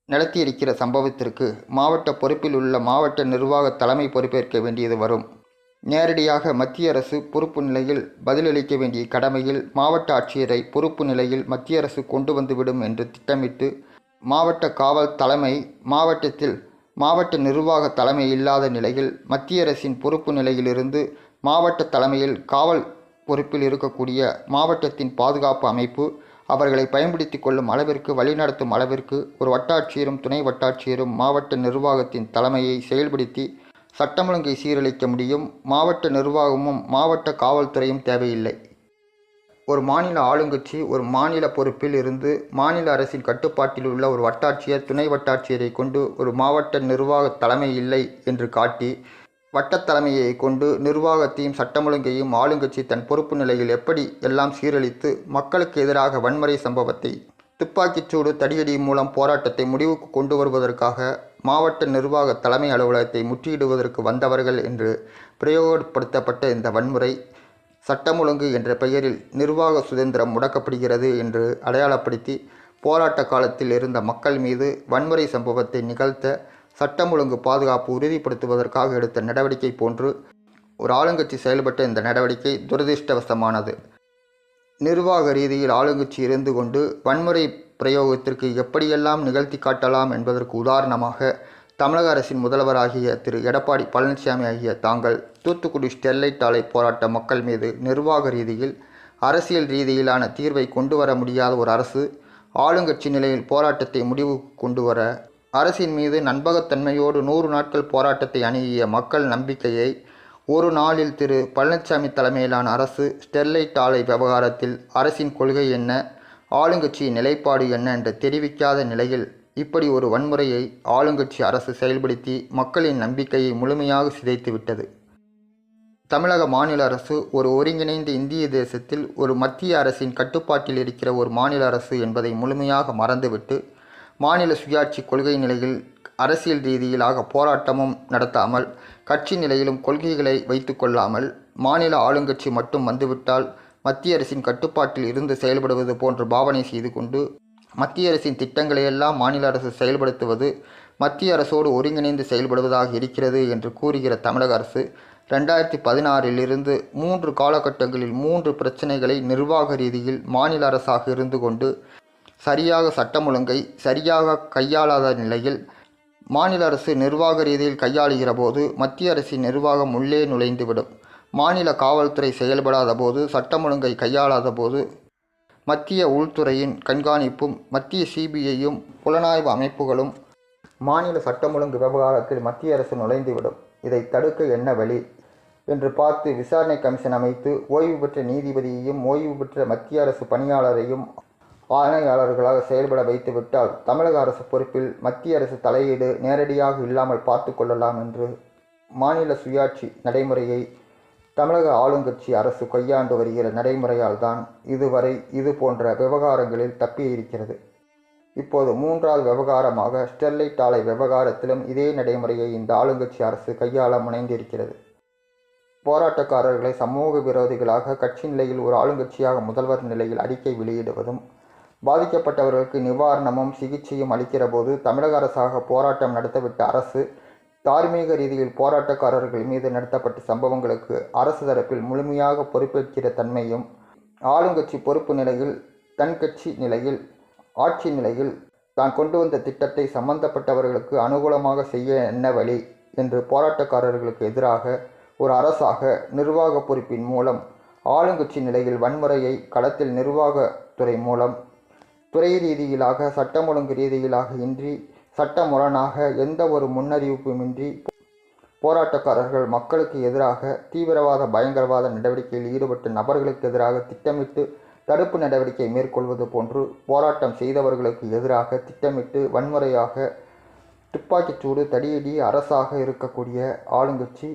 நடத்தியிருக்கிற சம்பவத்திற்கு மாவட்ட பொறுப்பில் உள்ள மாவட்ட நிர்வாக தலைமை பொறுப்பேற்க வேண்டியது வரும். நேரடியாக மத்திய அரசு பொறுப்பு நிலையில் பதிலளிக்க வேண்டிய கடமையில் மாவட்ட ஆட்சியரை பொறுப்பு நிலையில் மத்திய அரசு கொண்டு வந்துவிடும் என்று திட்டமிட்டு மாவட்ட காவல் தலைமை மாவட்டத்தில் மாவட்ட நிர்வாக தலைமை இல்லாத நிலையில் மத்திய அரசின் பொறுப்பு நிலையிலிருந்து மாவட்ட தலைமையில் காவல் பொறுப்பில் இருக்கக்கூடிய மாவட்டத்தின் பாதுகாப்பு அமைப்பு அவர்களை பயன்படுத்தி கொள்ளும் அளவிற்கு வழிநடத்தும் அளவிற்கு ஒரு வட்டாட்சியரும் துணை வட்டாட்சியரும் மாவட்ட நிர்வாகத்தின் தலைமையை செயல்படுத்தி சட்டம் ஒழுங்கை சீரழிக்க முடியும். மாவட்ட நிர்வாகமும் மாவட்ட காவல்துறையும் தேவையில்லை. ஒரு மாநில ஆளுங்கட்சி ஒரு மாநில பொறுப்பில் இருந்து மாநில அரசின் கட்டுப்பாட்டில் உள்ள ஒரு வட்டாட்சியர் துணை வட்டாட்சியரை கொண்டு ஒரு மாவட்ட நிர்வாக தலைமை இல்லை என்று காட்டி வட்டத் தலைமையை கொண்டு நிர்வாகத்தையும் சட்டம் ஒழுங்கையும் ஆளுங்கட்சி தன் பொறுப்பு நிலையில் எப்படி எல்லாம் சீரழித்து மக்களுக்கு எதிராக வன்முறை சம்பவத்தை துப்பாக்கிச்சூடு தடியடி மூலம் போராட்டத்தை முடிவுக்கு கொண்டு வருவதற்காக மாவட்ட நிர்வாக தலைமை அலுவலகத்தை முற்றியிடுவதற்கு வந்தவர்கள் என்று பிரயோகப்படுத்தப்பட்ட இந்த வன்முறை சட்டம் ஒழுங்கு என்ற பெயரில் நிர்வாக சுதந்திரம் முடக்கப்படுகிறது என்று அடையாளப்படுத்தி போராட்ட காலத்தில் இருந்த மக்கள் மீது வன்முறை சம்பவத்தை நிகழ்த்த சட்டம் ஒழுங்கு பாதுகாப்பு உறுதிப்படுத்துவதற்காக எடுத்த நடவடிக்கை போன்று ஒரு ஆளுங்கட்சி செயல்பட்ட இந்த நடவடிக்கை துரதிர்ஷ்டவசமானது. நிர்வாக ரீதியில் ஆளுங்கட்சி இருந்து கொண்டு வன்முறை பிரயோகத்திற்கு எப்படியெல்லாம் நிகழ்த்தி காட்டலாம் என்பதற்கு உதாரணமாக தமிழக அரசின் முதல்வராகிய திரு எடப்பாடி பழனிசாமி ஆகிய தாங்கள் தூத்துக்குடி ஸ்டெர்லைட் ஆலை போராட்ட மக்கள் மீது நிர்வாக ரீதியில் அரசியல் ரீதியிலான தீர்வை கொண்டு வர முடியாத ஒரு அரசு ஆளுங்கட்சி நிலையில் போராட்டத்தை முடிவுக்கு கொண்டு வர அரசின் மீது நம்பகத்தன்மையோடு 100 நாட்கள் போராட்டத்தை அணுகிய மக்கள் நம்பிக்கையை ஒரு நாளில் திரு பழனிசாமி தலைமையிலான அரசு ஸ்டெர்லைட் ஆலை விவகாரத்தில் அரசின் கொள்கை என்ன, ஆளுங்கட்சியின் நிலைப்பாடு என்ன என்று தெரிவிக்காத நிலையில் இப்படி ஒரு வன்முறையை ஆளுங்கட்சி அரசு செயல்படுத்தி மக்களின் நம்பிக்கையை முழுமையாக சிதைத்துவிட்டது. தமிழக மாநில அரசு ஒரு ஒருங்கிணைந்த இந்திய தேசத்தில் ஒரு மத்திய அரசின் கட்டுப்பாட்டில் இருக்கிற ஒரு மாநில அரசு என்பதை முழுமையாக மறந்துவிட்டு மாநில சுயாட்சி கொள்கை நிலையில் அரசியல் ரீதியிலாக போராட்டமும் நடத்தாமல் கட்சி நிலையிலும் கொள்கைகளை வைத்து கொள்ளாமல் மாநில ஆளுங்கட்சி மட்டும் வந்துவிட்டால் மத்திய அரசின் கட்டுப்பாட்டில் இருந்து செயல்படுவது போன்ற பாவனை செய்து கொண்டு மத்திய அரசின் திட்டங்களையெல்லாம் மாநில அரசு செயல்படுத்துவது மத்திய அரசோடு ஒருங்கிணைந்து செயல்படுவதாக இருக்கிறது என்று கூறுகிற தமிழக அரசு 2016 3 காலகட்டங்களில் 3 பிரச்சனைகளை நிர்வாக ரீதியில் மாநில அரசாக இருந்து கொண்டு சரியாக சட்டம் ஒழுங்கை சரியாக கையாளாத நிலையில் மாநில அரசு நிர்வாக ரீதியில் கையாளுகிற போது மத்திய அரசின் நிர்வாகம் உள்ளே நுழைந்துவிடும். மாநில காவல்துறை செயல்படாத போது சட்டம் ஒழுங்கை கையாளாத போது மத்திய உள்துறையின் கண்காணிப்பும் மத்திய சிபிஐயும் புலனாய்வு அமைப்புகளும் மாநில சட்டம் ஒழுங்கு விவகாரத்தில் மத்திய அரசு நுழைந்துவிடும். இதை தடுக்க என்ன வழி என்று பார்த்து விசாரணை கமிஷன் அமைத்து ஓய்வு பெற்ற நீதிபதியையும் ஓய்வு பெற்ற மத்திய அரசு பணியாளரையும் ஆணையாளர்களாக செயல்பட வைத்துவிட்டால் தமிழக அரசு பொறுப்பில் மத்திய அரசு தலையீடு நேரடியாக இல்லாமல் பார்த்து கொள்ளலாம் என்று மாநில சுயாட்சி நடைமுறையை தமிழக ஆளுங்கட்சி அரசு கையாண்டு வருகிற நடைமுறையால் தான் இதுவரை இது போன்ற விவகாரங்களில் தப்பியிருக்கிறது. இப்போது 3வது விவகாரமாக ஸ்டெர்லைட் ஆலை விவகாரத்திலும் இதே நடைமுறையை இந்த ஆளுங்கட்சி அரசு கையாள முனைந்திருக்கிறது. போராட்டக்காரர்களை சமூக விரோதிகளாக கட்சி நிலையில் ஒரு ஆளுங்கட்சியாக முதல்வர் நிலையில் அறிக்கை வெளியிடுவதும் பாதிக்கப்பட்டவர்களுக்கு நிவாரணமும் சிகிச்சையும் அளிக்கிற போது தமிழக அரசாக போராட்டம் நடத்தவிட்ட அரசு தார்மீக ரீதியில் போராட்டக்காரர்கள் மீது நடத்தப்பட்ட சம்பவங்களுக்கு அரசு தரப்பில் முழுமையாக பொறுப்பேற்கிற தன்மையும் ஆளுங்கட்சி பொறுப்பு நிலையில் தன் கட்சி நிலையில் ஆட்சி நிலையில் தான் கொண்டு வந்த திட்டத்தை சம்பந்தப்பட்டவர்களுக்கு அனுகூலமாக செய்ய என்ன வழி என்று போராட்டக்காரர்களுக்கு எதிராக ஒரு அரசாக நிர்வாக பொறுப்பின் மூலம் ஆளுங்கட்சி நிலையில் வன்முறையை களத்தில் நிர்வாகத்துறை மூலம் துறை ரீதியிலாக சட்டம் ஒழுங்கு ரீதியிலாக இன்றி சட்டமுரணாக எந்த ஒரு முன்னறிவிப்புமின்றி போராட்டக்காரர்கள் மக்களுக்கு எதிராக தீவிரவாத பயங்கரவாத நடவடிக்கையில் ஈடுபட்ட நபர்களுக்கு எதிராக திட்டமிட்டு தடுப்பு நடவடிக்கை மேற்கொள்வது போன்று போராட்டம் செய்தவர்களுக்கு எதிராக திட்டமிட்டு வன்முறையாக துப்பாக்கிச்சூடு தடியடி அரசாக இருக்கக்கூடிய ஆளுங்கட்சி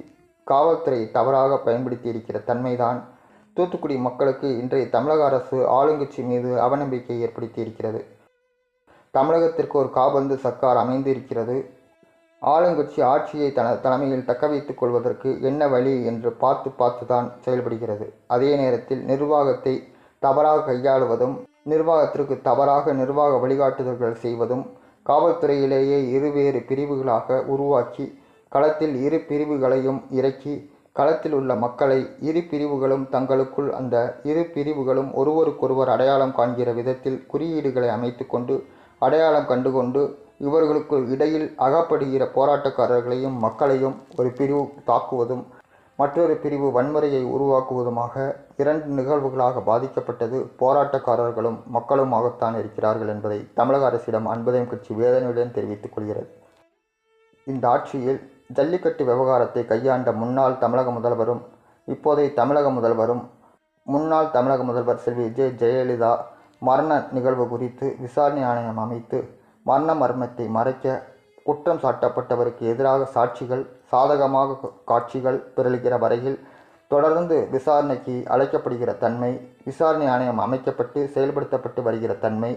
காவல்துறையை தவறாக பயன்படுத்தி இருக்கிற தன்மைதான் தூத்துக்குடி மக்களுக்கு இன்றைய தமிழக அரசு ஆளுங்கட்சி மீது அவநம்பிக்கை ஏற்படுத்தி இருக்கிறது. தமிழகத்திற்கு ஒரு காபந்து சர்க்கார் அமைந்திருக்கிறது. ஆளுங்கட்சி ஆட்சியை தலைமையில் தக்க வைத்துக் கொள்வதற்கு என்ன வழி என்று பார்த்து தான் செயல்படுகிறது. அதே நேரத்தில் நிர்வாகத்தை தவறாக கையாளுவதும் நிர்வாகத்திற்கு தவறாக நிர்வாக வழிகாட்டுதல்கள் செய்வதும் காவல்துறையிலேயே இருவேறு பிரிவுகளாக உருவாக்கி களத்தில் இரு பிரிவுகளையும் இறக்கி களத்தில் உள்ள மக்களை இரு பிரிவுகளும் தங்களுக்குள் அந்த இரு பிரிவுகளும் ஒருவருக்கொருவர் அடையாளம் காண்கிற விதத்தில் குறியீடுகளை அமைத்து கொண்டு அடையாளம் கண்டுகொண்டு இவர்களுக்கு இடையில் அகப்படுகிற போராட்டக்காரர்களையும் மக்களையும் ஒரு பிரிவு தாக்குவதும் மற்றொரு பிரிவு வன்முறையை உருவாக்குவதுமாக 2 நிகழ்வுகளாக பாதிக்கப்பட்டது போராட்டக்காரர்களும் மக்களுமாகத்தான் இருக்கிறார்கள் என்பதை தமிழக அரசிடம் அன்புதயம் கட்சி வேதனையுடன் தெரிவித்துக் கொள்கிறது. இந்த ஆட்சியில் ஜல்லிக்கட்டு விவகாரத்தை கையாண்ட முன்னாள் தமிழக முதல்வரும் இப்போதைய தமிழக முதல்வரும் முன்னாள் தமிழக முதல்வர் செல்வி ஜெயலலிதா மரண நிகழ்வு குறித்து விசாரணை ஆணையம் அமைத்து மரண மர்மத்தை மறைக்க குற்றம் சாட்டப்பட்டவருக்கு எதிராக சாட்சிகள் சாதகமாக காட்சிகள் பிறழ்கிற வரையில் தொடர்ந்து விசாரணைக்கு அழைக்கப்படுகிற தன்மை, விசாரணை ஆணையம் அமைக்கப்பட்டு செயல்படுத்தப்பட்டு வருகிற தன்மை.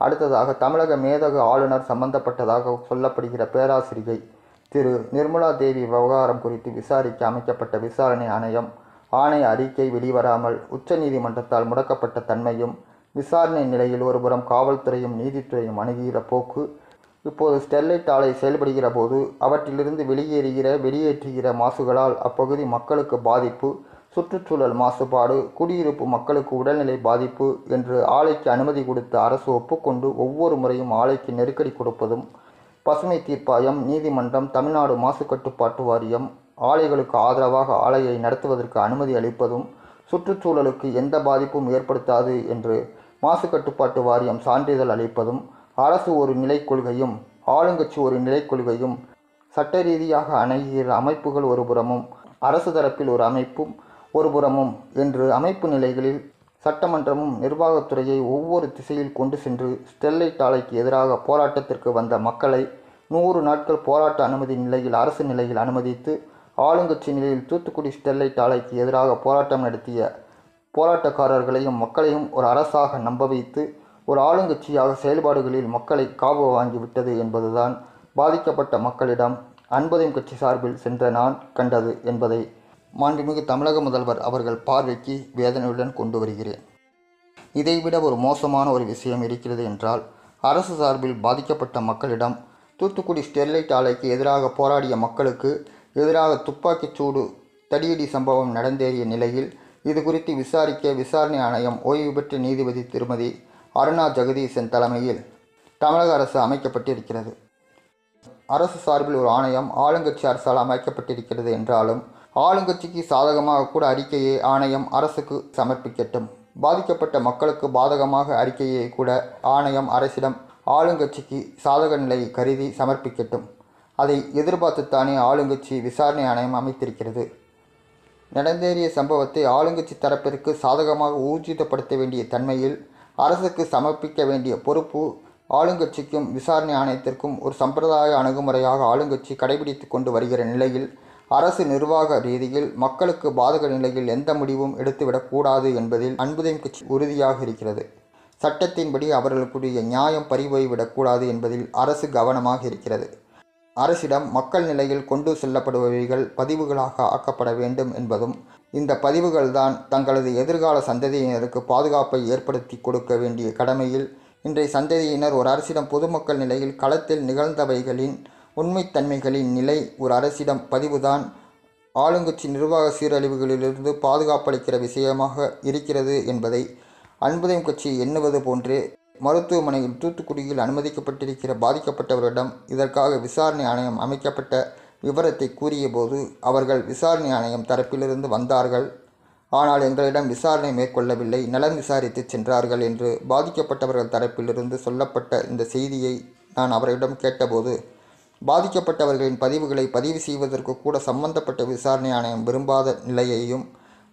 அடுத்ததாக தமிழக மேதகு ஆளுநர் சம்பந்தப்பட்டதாக சொல்லப்படுகிற பேராசிரியை திரு நிர்மலா தேவி விவகாரம் குறித்து விசாரிக்க அமைக்கப்பட்ட விசாரணை ஆணையம் ஆணைய அறிக்கை வெளிவராமல் உச்சநீதிமன்றத்தால் முடக்கப்பட்ட தன்மையும், விசாரணை நிலையில் ஒருபுறம் காவல்துறையும் நீதித்துறையும் அணுகுகிற போக்கு, இப்போது ஸ்டெர்லைட் ஆலை செயல்படுகிற போது அவற்றிலிருந்து வெளியேற்றுகிற மாசுகளால் அப்பகுதி மக்களுக்கு பாதிப்பு, சுற்றுச்சூழல் மாசுபாடு, குடியிருப்பு மக்களுக்கு உடல்நிலை பாதிப்பு என்று ஆலைக்கு அனுமதி கொடுத்த அரசு ஒப்புக்கொண்டு ஒவ்வொரு முறையும் ஆலைக்கு நெருக்கடி கொடுப்பதும், பசுமை தீர்ப்பாயம், நீதிமன்றம், தமிழ்நாடு மாசு கட்டுப்பாட்டு வாரியம் ஆலைகளுக்கு ஆதரவாக ஆலையை நடத்துவதற்கு அனுமதி அளிப்பதும், சுற்றுச்சூழலுக்கு எந்த பாதிப்பும் ஏற்படுத்தாது என்று மாசு கட்டுப்பாட்டு வாரியம் சான்றிதழ் அளிப்பதும், அரசு ஒரு நிலை கொள்கையும் ஆளுங்கட்சி ஒரு நிலை கொள்கையும், சட்ட ரீதியாக அணுகுகிற அமைப்புகள் ஒரு புறமும் அரசு தரப்பில் ஒரு அமைப்பும் ஒரு புறமும் என்று அமைப்பு நிலைகளில் சட்டமன்றமும் நிர்வாகத்துறையை ஒவ்வொரு திசையில் கொண்டு சென்று ஸ்டெர்லைட் ஆலைக்கு எதிராக போராட்டத்திற்கு வந்த மக்களை 100 நாட்கள் போராட்ட அனுமதி நிலையில் அரசு நிலையில் அனுமதித்து, ஆளுங்கட்சி நிலையில் தூத்துக்குடி ஸ்டெர்லைட் ஆலைக்கு எதிராக போராட்டம் நடத்திய போராட்டக்காரர்களையும் மக்களையும் ஒரு அரசாக நம்ப வைத்து ஒரு ஆளுங்கட்சியாக செயல்பாடுகளில் மக்களை காவு வாங்கிவிட்டது என்பதுதான் பாதிக்கப்பட்ட மக்களிடம் அன்புதயம் கட்சி சார்பில் சென்ற நான் கண்டது என்பதை மாண்புமிகு தமிழக முதல்வர் அவர்கள் பார்வைக்கு வேதனையுடன் கொண்டு வருகிறேன். இதைவிட ஒரு மோசமான ஒரு விஷயம் இருக்கிறது என்றால், அரசு சார்பில் பாதிக்கப்பட்ட மக்களிடம் தூத்துக்குடி ஸ்டெர்லைட் ஆலைக்கு எதிராக போராடிய மக்களுக்கு எதிராக துப்பாக்கிச் சூடு தடியடி சம்பவம் நடந்தேறிய நிலையில் இது குறித்து விசாரிக்க விசாரணை ஆணையம் ஓய்வு பெற்ற நீதிபதி திருமதி அருணா ஜெகதீசன் தலைமையில் தமிழக அரசு அமைக்கப்பட்டிருக்கிறது. அரசு சார்பில் ஒரு ஆணையம் ஆளுங்கட்சி அரசால் அமைக்கப்பட்டிருக்கிறது என்றாலும், ஆளுங்கட்சிக்கு சாதகமாக கூட அறிக்கையை ஆணையம் அரசுக்கு சமர்ப்பிக்கட்டும். பாதிக்கப்பட்ட மக்களுக்கு பாதகமாக அறிக்கையை கூட ஆணையம் அரசிடம் ஆளுங்கட்சிக்கு சாதக நிலையை கருதி சமர்ப்பிக்கட்டும். அதை எதிர்பார்த்துத்தானே ஆளுங்கட்சி விசாரணை ஆணையம் அமைத்திருக்கிறது. நடந்தேறிய சம்பவத்தை ஆளுங்கட்சி தரப்பிற்கு சாதகமாக ஊர்ஜிதப்படுத்த வேண்டிய தன்மையில் அரசுக்கு சமர்ப்பிக்க வேண்டிய பொறுப்பு ஆளுங்கட்சிக்கும் விசாரணை ஆணையத்திற்கும் ஒரு சம்பிரதாய அணுகுமுறையாக ஆளுங்கட்சி கடைபிடித்து கொண்டு வருகிற நிலையில், அரசு நிர்வாக ரீதியில் மக்களுக்கு பாதக நிலையில் எந்த முடிவும் எடுத்துவிடக்கூடாது என்பதில் அன்புதயம் கட்சி உறுதியாக இருக்கிறது. சட்டத்தின்படி அவர்களுக்குரிய நியாயம் பறிபோய்விடக்கூடாது என்பதில் அரசு கவனமாக இருக்கிறது. அரசிடம் மக்கள் நிலையில் கொண்டு செல்லப்படுபவைகள் பதிவுகளாக ஆக்கப்பட வேண்டும் என்பதும், இந்த பதிவுகள்தான் தங்களது எதிர்கால சந்ததியினருக்கு பாதுகாப்பை ஏற்படுத்தி கொடுக்க வேண்டிய கடமையில் இன்றைய சந்ததியினர் ஒரு அரசிடம் பொதுமக்கள் நிலையில் களத்தில் நிகழ்ந்தவைகளின் உண்மைத்தன்மைகளின் நிலை ஒரு அரசிடம் பதிவுதான் ஆளுங்கட்சி நிர்வாக சீரழிவுகளிலிருந்து பாதுகாப்பளிக்கிற விஷயமாக இருக்கிறது என்பதை அன்புதயம் கட்சி எண்ணுவது போன்றே மருத்துவமனையில் தூத்துக்குடியில் அனுமதிக்கப்பட்டிருக்கிற பாதிக்கப்பட்டவரிடம் இதற்காக விசாரணை ஆணையம் அமைக்கப்பட்ட விவரத்தை கூறியபோது, அவர்கள் விசாரணை ஆணையம் தரப்பிலிருந்து வந்தார்கள், ஆனால் எங்களிடம் விசாரணை மேற்கொள்ளவில்லை, நலம் விசாரித்து சென்றார்கள் என்று பாதிக்கப்பட்டவர்கள் தரப்பிலிருந்து சொல்லப்பட்ட இந்த செய்தியை நான் அவரிடம் கேட்டபோது, பாதிக்கப்பட்டவர்களின் பதிவுகளை பதிவு செய்வதற்கு கூட சம்பந்தப்பட்ட விசாரணை ஆணையம் விரும்பாத நிலையையும்,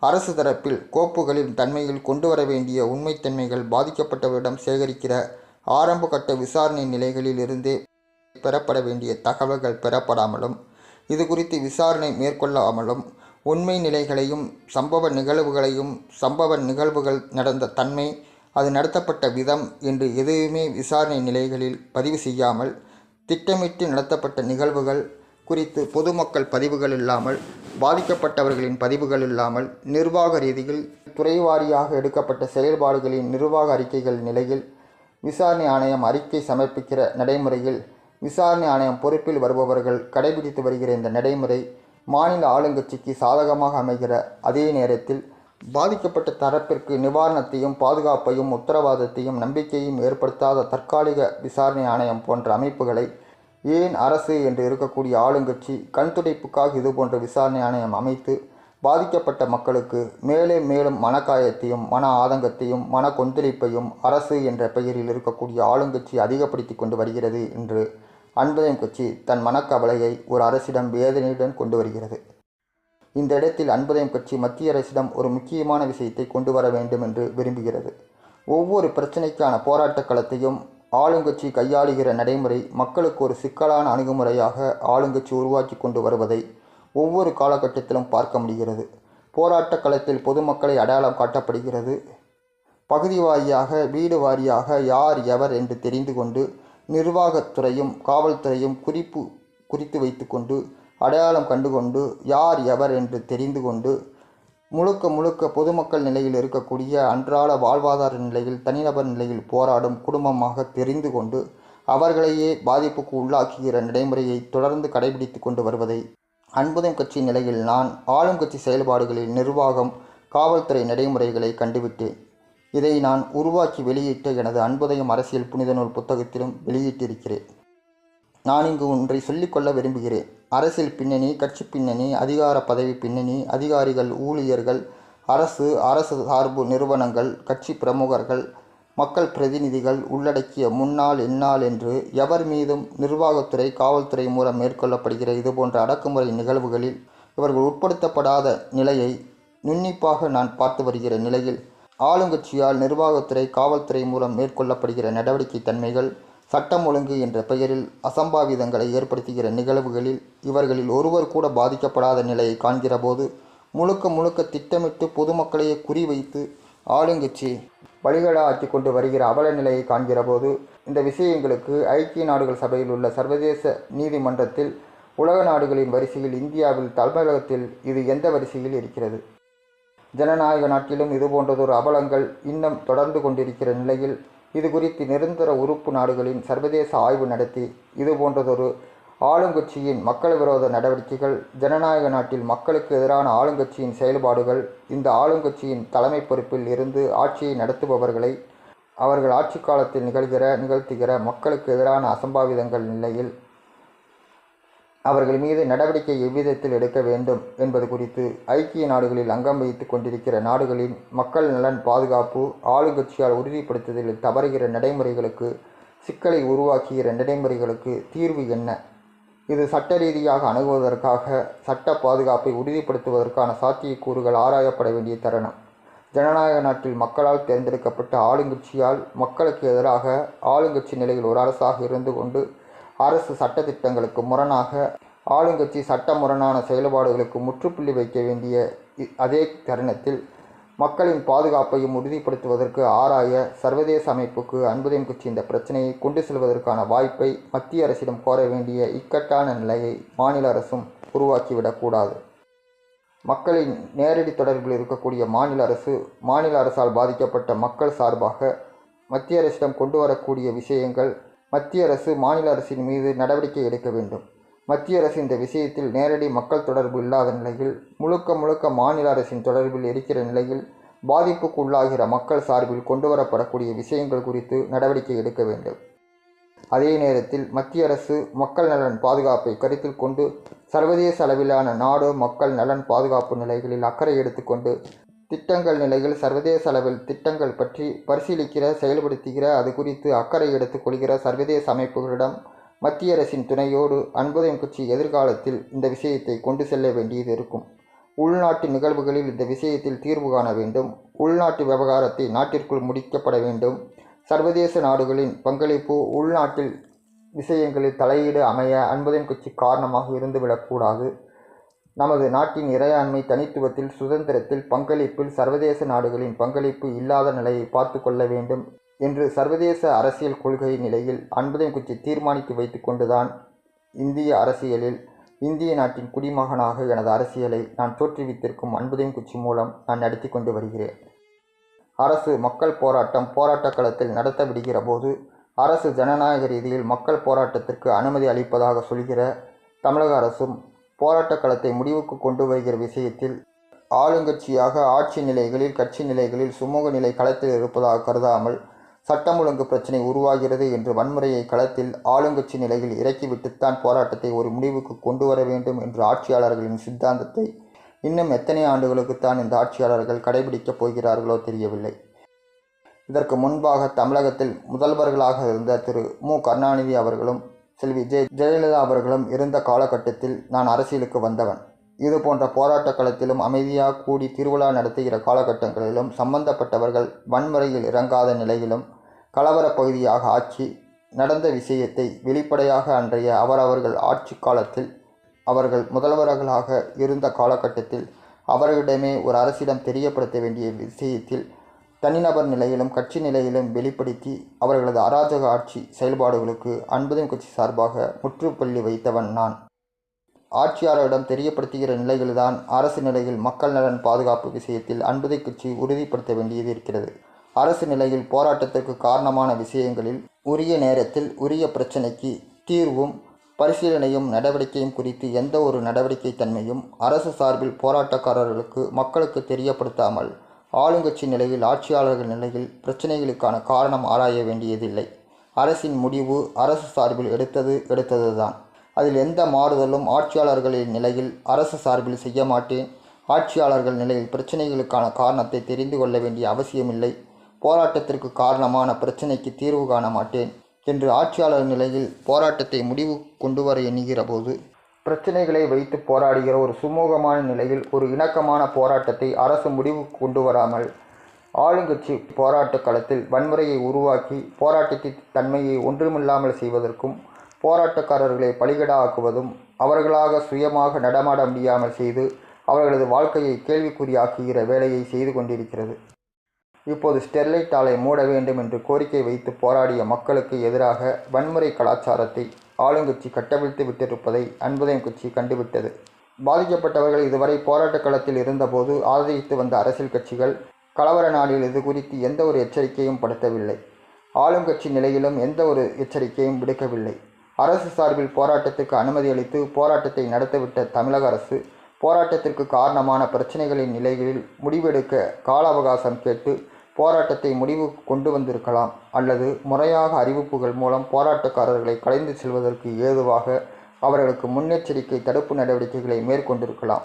அரசு தரப்பில் கோப்புகளின் தன்மையில் கொண்டு வர வேண்டிய உண்மைத்தன்மைகள் பாதிக்கப்பட்டவரிடம் சேகரிக்கிற ஆரம்ப கட்ட விசாரணை நிலைகளில் இருந்தே பெறப்பட வேண்டிய தகவல்கள் பெறப்படாமலும், இது குறித்து விசாரணை மேற்கொள்ளாமலும், உண்மை நிலைகளையும் சம்பவ நிகழ்வுகள் நடந்த தன்மை, அது நடத்தப்பட்ட விதம் என்று எதுவுமே விசாரணை நிலைகளில் பதிவு செய்யாமல், திட்டமிட்டு நடத்தப்பட்ட நிகழ்வுகள் குறித்து பொதுமக்கள் பதிவுகள் இல்லாமல், பாதிக்கப்பட்டவர்களின் பதிவுகள் இல்லாமல், நிர்வாக ரீதியில் துறைவாரியாக எடுக்கப்பட்ட செயல்பாடுகளின் நிர்வாக அறிக்கைகள் நிலையில் விசாரணை ஆணையம் அறிக்கை சமர்ப்பிக்கிற நடைமுறையில் விசாரணை ஆணையம் பொறுப்பில் வருபவர்கள் கடைபிடித்து வருகிற இந்த நடைமுறை மாநில ஆளுங்கட்சிக்கு சாதகமாக அமைகிற அதே நேரத்தில் பாதிக்கப்பட்ட தரப்பிற்கு நிவாரணத்தையும் பாதுகாப்பையும் உத்தரவாதத்தையும் நம்பிக்கையும் ஏற்படுத்தாத தற்காலிக விசாரணை ஆணையம் போன்ற அமைப்புகளை ஏன் அரசு என்று இருக்கக்கூடிய ஆளுங்கட்சி கண்துடைப்புக்காக இதுபோன்ற விசாரணை ஆணையம் அமைத்து பாதிக்கப்பட்ட மக்களுக்கு மேலும் மனக்காயத்தையும் மன ஆதங்கத்தையும் மன கொந்தளிப்பையும் அரசு என்ற பெயரில் இருக்கக்கூடிய ஆளுங்கட்சி அதிகப்படுத்தி கொண்டு வருகிறது என்று அன்புதயம் கட்சி தன் மனக்கவலையை ஒரு அரசிடம் வேதனையுடன் கொண்டு வருகிறது. இந்த இடத்தில் அன்புதயம் கட்சி மத்திய அரசிடம் ஒரு முக்கியமான விஷயத்தை கொண்டு வர வேண்டும் என்று விரும்புகிறது. ஒவ்வொரு பிரச்சனைக்கான போராட்ட களத்தையும் ஆளுங்கட்சி கையாளுகிற நடைமுறை மக்களுக்கு ஒரு சிக்கலான அணுகுமுறையாக ஆளுங்கட்சி உருவாக்கி கொண்டு வருவதை ஒவ்வொரு காலகட்டத்திலும் பார்க்க முடிகிறது. போராட்ட களத்தில் பொதுமக்களை அடையாளம் காட்டப்படுகிறது. பகுதி வாரியாக, வீடு வாரியாக யார் எவர் என்று தெரிந்து கொண்டு நிர்வாகத்துறையும் காவல்துறையும் குறித்து வைத்து கொண்டு அடையாளம் கண்டுகொண்டு யார் எவர் என்று தெரிந்து கொண்டு முழுக்க பொதுமக்கள் நிலையில் இருக்கக்கூடிய அன்றாட வாழ்வாதார நிலையில் தனிநபர் நிலையில் போராடும் குடும்பமாக தெரிந்து கொண்டு அவர்களையே பாதிப்புக்கு உள்ளாக்குகிற நடைமுறையை தொடர்ந்து கடைபிடித்து கொண்டு வருவதை அன்புதம் கட்சி நிலையில் நான் ஆளும் கட்சி செயல்பாடுகளில் நிர்வாகம் காவல்துறை நடைமுறைகளை கண்டுவிட்டேன். இதை நான் உருவாக்கி வெளியிட்ட எனது அன்புதயம் அரசியல் புனித நூல் புத்தகத்திலும் வெளியிட்டிருக்கிறேன். நான் இங்கு ஒன்றை சொல்லிக்கொள்ள விரும்புகிறேன். அரசியல் பின்னணி, கட்சி பின்னணி, அதிகார பதவி பின்னணி, அதிகாரிகள், ஊழியர்கள், அரசு சார்பு நிறுவனங்கள், கட்சி பிரமுகர்கள், மக்கள் பிரதிநிதிகள் உள்ளடக்கிய முன்னாள் எந்நாள் என்று எவர் மீதும் நிர்வாகத்துறை காவல்துறை மூலம் மேற்கொள்ளப்படுகிற இதுபோன்ற அடக்குமுறை நிகழ்வுகளில் இவர்கள் உட்படுத்தப்படாத நிலையை நுண்ணிப்பாக நான் பார்த்து வருகிற நிலையில் ஆளுங்கட்சியால் நிர்வாகத்துறை காவல்துறை மூலம் மேற்கொள்ளப்படுகிற நடவடிக்கை தன்மைகள் சட்டம் ஒழுங்கு என்ற பெயரில் அசம்பாவிதங்களை ஏற்படுத்துகிற நிகழ்வுகளில் இவர்களில் ஒருவர் கூட பாதிக்கப்படாத நிலையை காண்கிற போது முழுக்க திட்டமிட்டு பொதுமக்களையே குறிவைத்து ஆளுங்கட்சி வழிகடா ஆக்கி கொண்டு வருகிற அவல நிலையை காண்கிற போது இந்த விஷயங்களுக்கு ஐக்கிய நாடுகள் சபையில் உள்ள சர்வதேச நீதிமன்றத்தில் உலக நாடுகளின் வரிசையில் இந்தியாவில் தமிழகத்தில் இது எந்த வரிசையில் இருக்கிறது? ஜனநாயக நாட்டிலும் இதுபோன்றதொரு அவலங்கள் இன்னும் தொடர்ந்து கொண்டிருக்கிற நிலையில் இது குறித்து நிரந்தர உறுப்பு நாடுகளின் சர்வதேச ஆய்வு நடத்தி இதுபோன்றதொரு ஆளுங்கட்சியின் மக்கள் விரோத நடவடிக்கைகள், ஜனநாயக நாட்டில் மக்களுக்கு எதிரான ஆளுங்கட்சியின் செயல்பாடுகள், இந்த ஆளுங்கட்சியின் தலைமை பொறுப்பில் இருந்து ஆட்சியை நடத்துபவர்களை அவர்கள் ஆட்சி காலத்தில் நிகழ்த்துகிற மக்களுக்கு எதிரான அசம்பாவிதங்கள் நிலையில் அவர்கள் மீது நடவடிக்கை எவ்விதத்தில் எடுக்க வேண்டும் என்பது குறித்து ஐக்கிய நாடுகளில் அங்கம் வகித்து கொண்டிருக்கிற நாடுகளின் மக்கள் நலன் பாதுகாப்பு ஆளுங்கட்சியால் உறுதிப்படுத்துதலில் தவறுகிற நடைமுறைகளுக்கு, சிக்கலை உருவாக்குகிற நடைமுறைகளுக்கு தீர்வு என்ன? இது சட்ட ரீதியாக அணுகுவதற்காக சட்ட பாதுகாப்பை உறுதிப்படுத்துவதற்கான சாத்தியக்கூறுகள் ஆராயப்பட வேண்டிய தருணம். ஜனநாயக நாட்டில் மக்களால் தேர்ந்தெடுக்கப்பட்ட ஆளுங்கட்சியால் மக்களுக்கு எதிராக ஆளுங்கட்சி நிலையில் ஒரு அரசாக இருந்து கொண்டு அரசு சட்டத்திட்டங்களுக்கு முரணாக ஆளுங்கட்சி சட்ட முரணான செயல்பாடுகளுக்கு முற்றுப்புள்ளி வைக்க வேண்டிய அதே தருணத்தில் மக்களின் பாதுகாப்பையும் உறுதிப்படுத்துவதற்கு ஆராய சர்வதேச அமைப்புக்கு அன்புதயம் கட்சி இந்த பிரச்சனையை கொண்டு செல்வதற்கான வாய்ப்பை மத்திய அரசிடம் கோர வேண்டிய இக்கட்டான நிலையை மாநில அரசும் உருவாக்கிவிடக்கூடாது. மக்களின் நேரடி தொடர்பில் இருக்கக்கூடிய மாநில அரசால் பாதிக்கப்பட்ட மக்கள் சார்பாக மத்திய அரசிடம் கொண்டு வரக்கூடிய விஷயங்கள் மத்திய அரசு மாநில அரசின் மீது நடவடிக்கை எடுக்க வேண்டும். மத்திய அரசு இந்த விஷயத்தில் நேரடி மக்கள் தொடர்பு இல்லாத நிலையில் முழுக்க மாநில அரசின் தொடர்பில் இருக்கிற நிலையில் பாதிப்புக்கு உள்ளாகிற மக்கள் சார்பில் கொண்டு வரப்படக்கூடிய விஷயங்கள் குறித்து நடவடிக்கை எடுக்க வேண்டும். அதே நேரத்தில் மத்திய அரசு மக்கள் நலன் பாதுகாப்பை கருத்தில் கொண்டு சர்வதேச அளவிலான நாடு மக்கள் நலன் பாதுகாப்பு நிலைகளில் அக்கறை எடுத்துக்கொண்டு திட்டங்கள் நிலையில் சர்வதேச அளவில் திட்டங்கள் பற்றி பரிசீலிக்கிற செயல்படுத்துகிற அது குறித்து அக்கறை எடுத்துக்கொள்கிற சர்வதேச அமைப்புகளிடம் மத்திய அரசின் துணையோடு அன்புதயம் கட்சி எதிர்காலத்தில் இந்த விஷயத்தை கொண்டு செல்ல வேண்டியது இருக்கும். உள்நாட்டு நிகழ்வுகளில் இந்த விஷயத்தில் தீர்வு காண வேண்டும். உள்நாட்டு விவகாரத்தை நாட்டிற்குள் முடிக்கப்பட வேண்டும். சர்வதேச நாடுகளின் பங்களிப்பு உள்நாட்டில் விஷயங்களில் தலையீடு அமைய அன்புதயம் கட்சி காரணமாக இருந்துவிடக்கூடாது. நமது நாட்டின் இறையாண்மை தனித்துவத்தில் சுதந்திரத்தில் பங்களிப்பில் சர்வதேச நாடுகளின் பங்களிப்பு இல்லாத நிலையை பார்த்து கொள்ள வேண்டும் என்று சர்வதேச அரசியல் கொள்கை நிலையில் அன்புதயம் கட்சி தீர்மானித்து வைத்து கொண்டுதான் இந்திய அரசியலில் இந்திய நாட்டின் குடிமகனாக எனது அரசியலை நான் தோற்றுவித்திருக்கும் அன்புதயம் கட்சி மூலம் நான் நடத்தி கொண்டு வருகிறேன். அரசு மக்கள் போராட்ட களத்தில் நடத்த விடுகிற போது அரசு ஜனநாயக ரீதியில் மக்கள் போராட்டத்திற்கு அனுமதி அளிப்பதாக சொல்கிற தமிழக அரசும் போராட்ட களத்தை முடிவுக்கு கொண்டு வருகிற விஷயத்தில் ஆளுங்கட்சியாக ஆட்சி நிலைகளில் கட்சி நிலைகளில் சுமூக நிலை களத்தில் இருப்பதாக கருதாமல் சட்டம் ஒழுங்கு பிரச்சினை உருவாகிறது என்று வன்முறையை களத்தில் ஆளுங்கட்சி நிலையில் இறக்கிவிட்டுத்தான் போராட்டத்தை ஒரு முடிவுக்கு கொண்டு வர வேண்டும் என்ற ஆட்சியாளர்களின் சித்தாந்தத்தை இன்னும் எத்தனை ஆண்டுகளுக்குத்தான் இந்த ஆட்சியாளர்கள் கடைபிடிக்கப் போகிறார்களோ தெரியவில்லை. இதற்கு முன்பாக தமிழகத்தில் முதல்வர்களாக இருந்த திரு மு. கருணாநிதி அவர்களும் செல்வி ஜெயலலிதா அவர்களும் இருந்த காலகட்டத்தில் நான் அரசியலுக்கு வந்தவன். இது போன்ற போராட்ட களத்திலும் அமைதியாக கூடி திருவிழா நடத்துகிற காலகட்டங்களிலும் சம்பந்தப்பட்டவர்கள் வன்முறையில் இறங்காத நிலையிலும் கலவர பகுதியாக ஆக்கி நடந்த விஷயத்தை வெளிப்படையாக அன்றைய அவரவர்கள் ஆட்சி காலத்தில் அவர்கள் முதல்வர்களாக இருந்த காலகட்டத்தில் அவர்களிடமே ஒரு அரசிடம் தெரியப்படுத்த வேண்டிய விஷயத்தில் தனிநபர் நிலையிலும் கட்சி நிலையிலும் வெளிப்படுத்தி அவர்களது அராஜக ஆட்சி செயல்பாடுகளுக்கு அன்புதம் கட்சி சார்பாக முற்றுப்புள்ளி வைத்தவன் நான். ஆட்சியாளரிடம் தெரியப்படுத்துகிற நிலையில்தான் அரசு நிலையில் மக்கள் நலன் பாதுகாப்பு விஷயத்தில் அன்புதை கட்சி உறுதிப்படுத்த வேண்டியது இருக்கிறது. அரசு நிலையில் போராட்டத்திற்கு காரணமான விஷயங்களில் உரிய நேரத்தில் உரிய பிரச்சினைக்கு தீர்வும் பரிசீலனையும் நடவடிக்கையும் குறித்து எந்த ஒரு நடவடிக்கை தன்மையும் அரசு சார்பில் போராட்டக்காரர்களுக்கு மக்களுக்கு தெரியப்படுத்தாமல் ஆளுங்கட்சி நிலையில் ஆட்சியாளர்கள் நிலையில் பிரச்சனைகளுக்கான காரணம் ஆராய வேண்டியதில்லை. அரசின் முடிவு அரசு சார்பில் எடுத்ததுதான். அதில் எந்த மாறுதலும் ஆட்சியாளர்களின் நிலையில் அரசு சார்பில் செய்ய மாட்டேன், ஆட்சியாளர்கள் நிலையில் பிரச்சனைகளுக்கான காரணத்தை தெரிந்து கொள்ள வேண்டிய அவசியமில்லை, போராட்டத்திற்கு காரணமான பிரச்சனைக்கு தீர்வு காண மாட்டேன் என்று ஆட்சியாளர் நிலையில் போராட்டத்தை முடிவு கொண்டு வர எண்ணுகிற போது பிரச்சனைகளை வைத்து போராடுகிற ஒரு சுமூகமான நிலையில் ஒரு இணக்கமான போராட்டத்தை அரசு முடிவு கொண்டு வராமல் ஆளுங்கட்சி போராட்ட களத்தில் வன்முறையை உருவாக்கி போராட்டத்தின் தன்மையை ஒன்றுமில்லாமல் செய்வதற்கும் போராட்டக்காரர்களை பலிகடாக்குவதும் அவர்களாக சுயமாக நடமாட முடியாமல் செய்து அவர்களது வாழ்க்கையை கேள்விக்குறியாக்குகிற வேலையை செய்து கொண்டிருக்கிறது. இப்போது ஸ்டெர்லைட் ஆலை மூட வேண்டும் என்று கோரிக்கை வைத்து போராடிய மக்களுக்கு எதிராக வன்முறை கலாச்சாரத்தை ஆளுங்கட்சி கட்டவிழ்த்து விட்டிருப்பதை அன்புதயம் கட்சி கண்டுவிட்டது. பாதிக்கப்பட்டவர்கள் இதுவரை போராட்ட களத்தில் இருந்தபோது ஆதரித்து வந்த அரசியல் கட்சிகள் கலவர நாளில் இது குறித்து எந்த ஒரு எச்சரிக்கையும் படுத்தவில்லை. ஆளுங்கட்சி நிலையிலும் எந்த ஒரு எச்சரிக்கையும் விடுக்கவில்லை. அரசு சார்பில் போராட்டத்திற்கு அனுமதி அளித்து போராட்டத்தை நடத்திவிட்ட தமிழக அரசு போராட்டத்திற்கு காரணமான பிரச்சனைகளின் நிலைகளில் முடிவெடுக்க கால அவகாசம் கேட்டு போராட்டத்தை முடிவு கொண்டு வந்திருக்கலாம், அல்லது முறையாக அறிவிப்புகள் மூலம் போராட்டக்காரர்களை கலைந்து செல்வதற்கு ஏதுவாக அவர்களுக்கு முன்னெச்சரிக்கை தடுப்பு நடவடிக்கைகளை மேற்கொண்டிருக்கலாம்.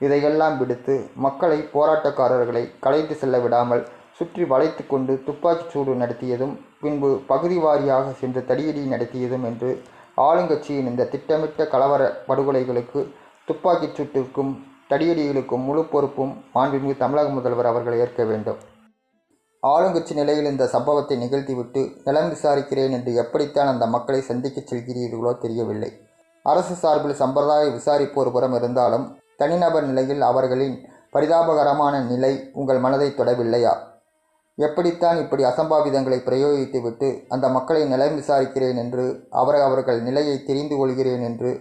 இதையெல்லாம் விடுத்து மக்களை போராட்டக்காரர்களை கலைந்து செல்ல விடாமல் சுற்றி வளைத்து கொண்டு துப்பாக்கிச் சூடு நடத்தியதும் பின்பு பகுதி வாரியாக சென்று தடியடி நடத்தியதும் என்று ஆளுங்கட்சியின் இந்த திட்டமிட்ட கலவர படுகொலைகளுக்கு துப்பாக்கிச் சூட்டிற்கும் தடியடிகளுக்கும் முழு பொறுப்பும் மாண்புமிகு தமிழக முதல்வர் அவர்கள் ஏற்க வேண்டும். ஆளுங்கட்சி நிலையில் இந்த சம்பவத்தை நிகழ்த்திவிட்டு நலம் விசாரிக்கிறேன் என்று எப்படித்தான் அந்த மக்களை சந்திக்கச் செல்கிறீர்களோ தெரியவில்லை. அரசு சார்பில் சம்பிரதாய விசாரிப்பு ஒரு புறம் இருந்தாலும் தனிநபர் நிலையில் அவர்களின் பரிதாபகரமான நிலை உங்கள் மனதை தொடவில்லையா? எப்படித்தான் இப்படி அசம்பாவிதங்களை பிரயோகித்துவிட்டு அந்த மக்களை நலம் விசாரிக்கிறேன் என்று அவர்கள் நிலையை தெரிந்து கொள்கிறேன் என்று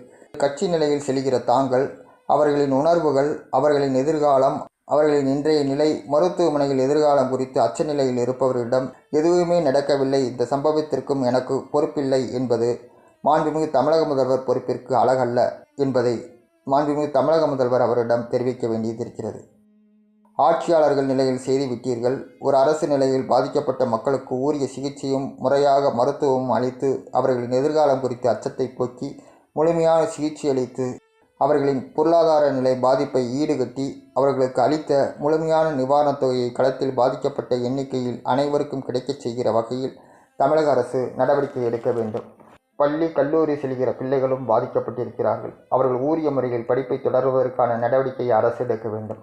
கட்சி நிலையில் செல்கிற தாங்கள் அவர்களின் உணர்வுகள், அவர்களின் எதிர்காலம், அவர்களின் இன்றைய நிலை, மருத்துவமனையில் எதிர்காலம் குறித்து அச்ச நிலையில் இருப்பவர்களிடம் எதுவுமே நடக்கவில்லை, இந்த சம்பவத்திற்கும் எனக்கு பொறுப்பில்லை என்பது மாண்புமிகு தமிழக முதல்வர் பொறுப்பிற்கு அழகல்ல என்பதை மாண்புமிகு தமிழக முதல்வர் அவரிடம் தெரிவிக்க வேண்டியதிருக்கிறது. ஆட்சியாளர்கள் நிலையில் செய்துவிட்டீர்கள். ஒரு அரசு நிலையில் பாதிக்கப்பட்ட மக்களுக்கு உரிய சிகிச்சையும் முறையாக மருத்துவமும் அளித்து அவர்களின் எதிர்காலம் குறித்த அச்சத்தை போக்கி முழுமையான சிகிச்சை அளித்து அவர்களின் பொருளாதார நிலை பாதிப்பை ஈடுகட்டி அவர்களுக்கு அளித்த முழுமையான நிவாரணத் தொகையை களத்தில் பாதிக்கப்பட்ட எண்ணிக்கையில் அனைவருக்கும் கிடைக்கச் செய்கிற வகையில் தமிழக அரசு நடவடிக்கை எடுக்க வேண்டும். பள்ளி கல்லூரி செல்கிற பிள்ளைகளும் பாதிக்கப்பட்டிருக்கிறார்கள். அவர்கள் உரிய முறையில் படிப்பை தொடர்வதற்கான நடவடிக்கையை அரசு எடுக்க வேண்டும்.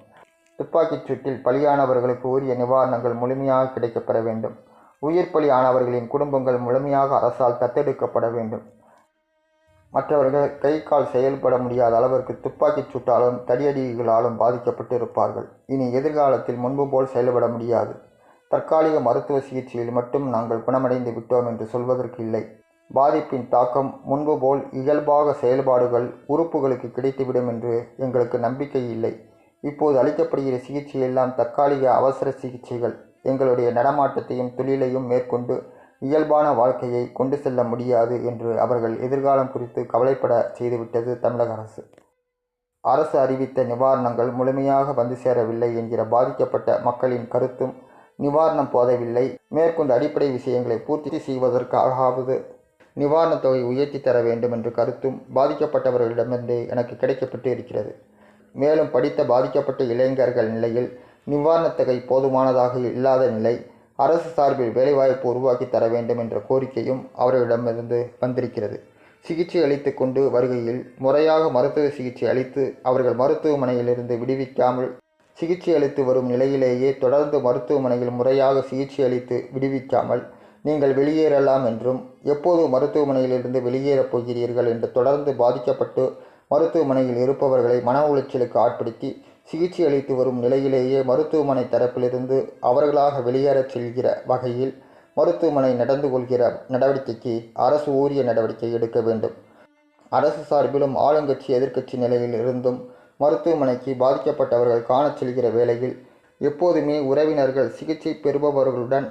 துப்பாக்கிச் சூட்டில் பலியானவர்களுக்கு உரிய நிவாரணங்கள் முழுமையாக கிடைக்கப்பெற வேண்டும். உயிர் பலி ஆனவர்களின் குடும்பங்கள் முழுமையாக அரசால் தத்தெடுக்கப்பட வேண்டும். மற்றவர்கள் கை கால் செயல்பட முடியாத அளவிற்கு துப்பாக்கிச் சூட்டாலும் தடியடிகளாலும் பாதிக்கப்பட்டு இருப்பார்கள். இனி எதிர்காலத்தில் முன்பு போல் செயல்பட முடியாது. தற்காலிக மருத்துவ சிகிச்சையில் மட்டும் நாங்கள் குணமடைந்து விட்டோம் என்று சொல்வதற்கு இல்லை. பாதிப்பின் தாக்கம் முன்பு போல் இயல்பாக செயல்பாடுகள் உறுப்புகளுக்கு கிடைத்துவிடும் என்று எங்களுக்கு நம்பிக்கை இல்லை. இப்போது அளிக்கப்படுகிற சிகிச்சையெல்லாம் தற்காலிக அவசர சிகிச்சைகள். எங்களுடைய நடமாட்டத்தையும் தொழிலையும் மேற்கொண்டு இயல்பான வாழ்க்கையை கொண்டு செல்ல முடியாது என்று அவர்கள் எதிர்காலம் குறித்து கவலைப்பட செய்துவிட்டது தமிழக அரசு. அரசு அறிவித்த நிவாரணங்கள் முழுமையாக வந்து சேரவில்லை என்கிற பாதிக்கப்பட்ட மக்களின் கருத்தும் நிவாரணம் போதவில்லை, மேற்கொண்ட அடிப்படை விஷயங்களை பூர்த்தி செய்வதற்காகவாவது நிவாரணத் தொகை உயர்த்தி தர வேண்டும் என்ற கருத்தும் பாதிக்கப்பட்டவர்களிடமிருந்து எனக்கு கிடைக்கப்பட்டு இருக்கிறது. மேலும் படித்த பாதிக்கப்பட்ட இளைஞர்கள் நிலையில் நிவாரணத் தொகை போதுமானதாக இல்லாத நிலை, அரசு சார்பில் வேலைவாய்ப்பு உருவாக்கி தர வேண்டும் என்ற கோரிக்கையும் அவர்களிடமிருந்து வந்திருக்கிறது. சிகிச்சை அளித்து கொண்டு வருகையில் முறையாக மருத்துவ சிகிச்சை அளித்து அவர்கள் மருத்துவமனையிலிருந்து விடுவிக்காமல் சிகிச்சை அளித்து வரும் நிலையிலேயே தொடர்ந்து மருத்துவமனையில் முறையாக சிகிச்சை அளித்து விடுவிக்காமல் நீங்கள் வெளியேறலாம் என்றும், எப்போது மருத்துவமனையிலிருந்து வெளியேறப் போகிறீர்கள் என்று தொடர்ந்து பாதிக்கப்பட்டு மருத்துவமனையில் இருப்பவர்களை மன உளைச்சலுக்கு ஆட்படுத்தி சிகிச்சை அளித்து வரும் நிலையிலேயே மருத்துவமனை தரப்பிலிருந்து அவர்களாக வெளியேறச் செல்கிற வகையில் மருத்துவமனை நடந்து கொள்கிற நடவடிக்கைக்கு அரசு உரிய நடவடிக்கை எடுக்க வேண்டும். அரசு சார்பிலும் ஆளுங்கட்சி எதிர்க்கட்சி நிலையில் இருந்தும் மருத்துவமனைக்கு பாதிக்கப்பட்டவர்கள் காணச் செல்கிற வேளையில் எப்போதுமே உறவினர்கள் சிகிச்சை பெறுபவர்களுடன்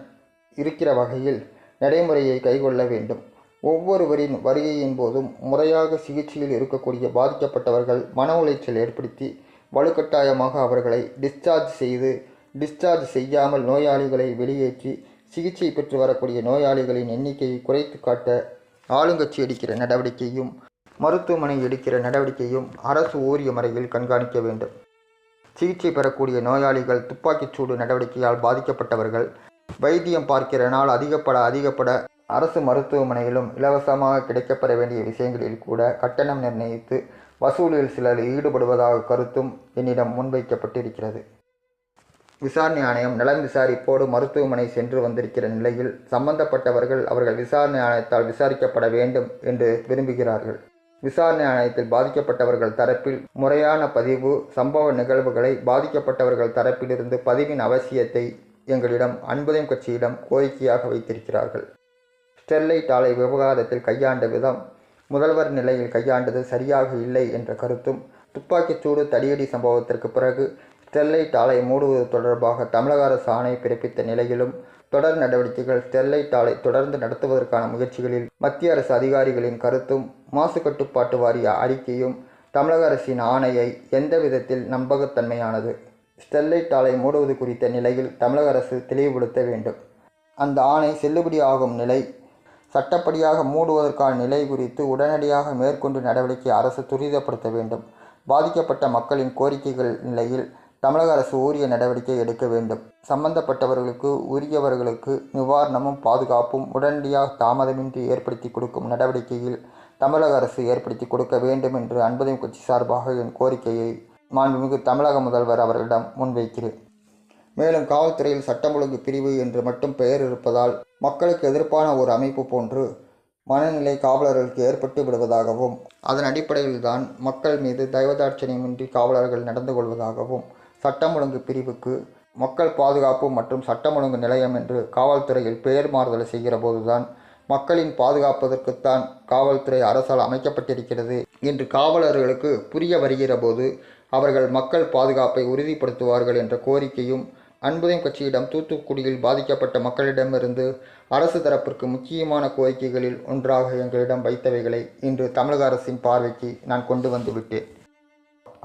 இருக்கிற வகையில் நடைமுறையை கைக்கொள்ள வேண்டும். ஒவ்வொருவரின் வருகையின் போதும் முறையாக சிகிச்சையில் இருக்கக்கூடிய பாதிக்கப்பட்டவர்கள் மன உளைச்சல் ஏற்படுத்தி வலுக்கட்டாயமாக அவர்களை டிஸ்சார்ஜ் செய்யாமல் நோயாளிகளை வெளியேற்றி சிகிச்சை பெற்று வரக்கூடிய நோயாளிகளின் எண்ணிக்கையை குறைத்து காட்ட ஆளுங்கட்சி எடுக்கிற நடவடிக்கையும் மருத்துவமனை எடுக்கிற நடவடிக்கையும் அரசு உரிய முறையில் கண்காணிக்க வேண்டும். சிகிச்சை பெறக்கூடிய நோயாளிகள் துப்பாக்கிச்சூடு நடவடிக்கையால் பாதிக்கப்பட்டவர்கள் வைத்தியம் பார்க்கிற நாள் அதிகப்பட அரசு மருத்துவமனையிலும் இலவசமாக கிடைக்கப்பெற வேண்டிய விஷயங்களில் கூட கட்டணம் நிர்ணயித்து வசூலில் சிலர் ஈடுபடுவதாக கருத்தும் என்னிடம் முன்வைக்கப்பட்டிருக்கிறது. விசாரணை ஆணையம் நலம் விசாரிப்போடு மருத்துவமனை சென்று வந்திருக்கிற நிலையில் சம்பந்தப்பட்டவர்கள் அவர்கள் விசாரணை ஆணையத்தால் விசாரிக்கப்பட வேண்டும் என்று விரும்புகிறார்கள். விசாரணை ஆணையத்தில் பாதிக்கப்பட்டவர்கள் தரப்பில் முறையான பதிவு, சம்பவ நிகழ்வுகளை பாதிக்கப்பட்டவர்கள் தரப்பிலிருந்து பதிவின் அவசியத்தை எங்களிடம் அன்புதயம் கட்சியிடம் கோரிக்கையாக வைத்திருக்கிறார்கள். ஸ்டெர்லைட் ஆலை விவகாரத்தில் கையாண்ட விதம் முதல்வர் நிலையில் கையாண்டது சரியாக இல்லை என்ற கருத்தும், துப்பாக்கிச்சூடு தடியடி சம்பவத்திற்கு பிறகு ஸ்டெர்லைட் ஆலை மூடுவது தொடர்பாக தமிழக அரசு ஆணை பிறப்பித்த நிலையிலும் தொடர் நடவடிக்கைகள் ஸ்டெர்லைட் ஆலை தொடர்ந்து நடத்துவதற்கான முயற்சிகளில் மத்திய அரசு அதிகாரிகளின் கருத்தும், மாசு கட்டுப்பாட்டு வாரிய அறிக்கையும் தமிழக அரசின் ஆணையை எந்த விதத்தில் நம்பகத்தன்மையானது, ஸ்டெர்லைட் ஆலை மூடுவது குறித்த நிலையில் தமிழக அரசு தெளிவுபடுத்த வேண்டும். அந்த ஆணை செல்லுபடியாகும் நிலை, சட்டப்படியாக மூடுவதற்கான நிலை குறித்து உடனடியாக மேற்கொண்டு நடவடிக்கை அரசு துரிதப்படுத்த வேண்டும். பாதிக்கப்பட்ட மக்களின் கோரிக்கைகள் நிலையில் தமிழக அரசு உரிய நடவடிக்கை எடுக்க வேண்டும். சம்பந்தப்பட்டவர்களுக்கு உரியவர்களுக்கு நிவாரணமும் பாதுகாப்பும் உடனடியாக தாமதமின்றி ஏற்படுத்தி கொடுக்கும் நடவடிக்கையில் தமிழக அரசு ஏற்படுத்தி கொடுக்க வேண்டும் என்று அன்புதயம் கட்சி சார்பாக என் கோரிக்கையை மாண்புமிகு தமிழக முதல்வர் அவர்களிடம் முன்வைக்கிறேன். மேலும் காவல்துறையில் சட்டம் ஒழுங்கு பிரிவு என்று மட்டும் பெயர் இருப்பதால் மக்களுக்கு எதிர்ப்பான ஒரு அமைப்பு போன்று மனநிலை காவலர்களுக்கு ஏற்பட்டு விடுவதாகவும், அதன் அடிப்படையில் தான் மக்கள் மீது தயவதாட்சணியமின்றி காவலர்கள் நடந்து கொள்வதாகவும், சட்டம் ஒழுங்கு பிரிவுக்கு மக்கள் பாதுகாப்பு மற்றும் சட்டம் ஒழுங்கு நிலையம் என்று காவல்துறையில் பெயர் மாறுதல் செய்கிற போதுதான் மக்களின் பாதுகாப்பதற்குத்தான் காவல்துறை அரசால் அமைக்கப்பட்டிருக்கிறது என்று காவலர்களுக்கு புரிய வருகிற போது அவர்கள் மக்கள் பாதுகாப்பை உறுதிப்படுத்துவார்கள் என்ற கோரிக்கையும் அன்புதயம் கட்சியிடம் தூத்துக்குடியில் பாதிக்கப்பட்ட மக்களிடமிருந்து அரசு தரப்பிற்கு முக்கியமான கோரிக்கைகளில் ஒன்றாக எங்களிடம் வைத்தவைகளை இன்று தமிழக அரசின் பார்வைக்கு நான் கொண்டு வந்து விட்டேன்.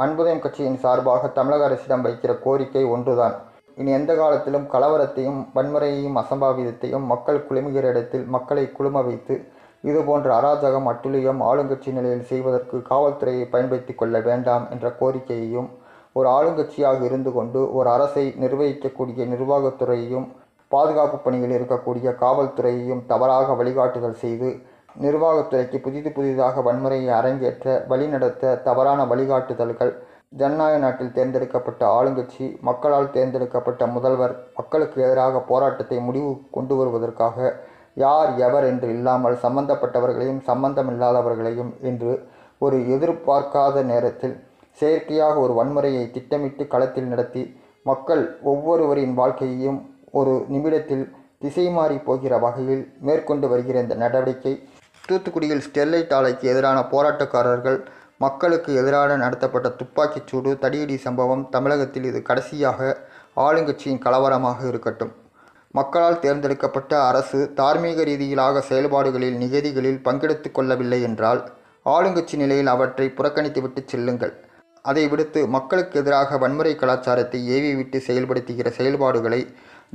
அன்புதயம் கட்சியின் சார்பாக தமிழக அரசிடம் வைக்கிற கோரிக்கை ஒன்றுதான். இனி எந்த காலத்திலும் கலவரத்தையும் வன்முறையையும் அசம்பாவிதத்தையும் மக்கள் குழுமுகிற இடத்தில் மக்களை குழும வைத்து இதுபோன்ற அராஜகம் அட்டுழியம் ஆளுங்கட்சி நிலையில் செய்வதற்கு காவல்துறையை பயன்படுத்தி கொள்ள வேண்டாம் என்ற கோரிக்கையையும், ஒரு ஆளுங்கட்சியாக இருந்து கொண்டு ஒரு அரசை நிர்வகிக்கக்கூடிய நிர்வாகத்துறையையும் பாதுகாப்பு பணியில் இருக்கக்கூடிய காவல்துறையையும் தவறாக வழிகாட்டுதல் செய்து நிர்வாகத்துறைக்கு புதிதாக வன்முறையை அரங்கேற்ற வழிநடத்த தவறான வழிகாட்டுதல்கள், ஜனநாயக நாட்டில் தேர்ந்தெடுக்கப்பட்ட ஆளுங்கட்சி, மக்களால் தேர்ந்தெடுக்கப்பட்ட முதல்வர் மக்களுக்கு எதிராக போராட்டத்தை முடிவு கொண்டு வருவதற்காக யார் எவர் என்று இல்லாமல் சம்பந்தப்பட்டவர்களையும் சம்பந்தமில்லாதவர்களையும் என்று ஒரு எதிர்பார்க்காத நேரத்தில் செயற்கையாக ஒரு வன்முறையை திட்டமிட்டு களத்தில் நடத்தி மக்கள் ஒவ்வொருவரின் வாழ்க்கையையும் ஒரு நிமிடத்தில் திசை மாறி போகிற வகையில் மேற்கொண்டு வருகிற இந்த நடவடிக்கை தூத்துக்குடியில் ஸ்டெர்லைட் ஆலைக்கு எதிரான போராட்டக்காரர்கள் மக்களுக்கு எதிரான நடத்தப்பட்ட துப்பாக்கிச்சூடு தடியடி சம்பவம் தமிழகத்தில் இது கடைசியாக ஆளுங்கட்சியின் கலவரமாக இருக்கட்டும். மக்களால் தேர்ந்தெடுக்கப்பட்ட அரசு தார்மீக ரீதியிலாக செயல்பாடுகளில் நிகதிகளில் பங்கெடுத்து கொள்ளவில்லை என்றால் ஆளுங்கட்சி நிலையில் அவற்றை புறக்கணித்துவிட்டு செல்லுங்கள். அதை விடுத்து மக்களுக்கு எதிராக வன்முறை கலாச்சாரத்தை ஏவிவிட்டு செயல்படுத்துகிற செயல்பாடுகளை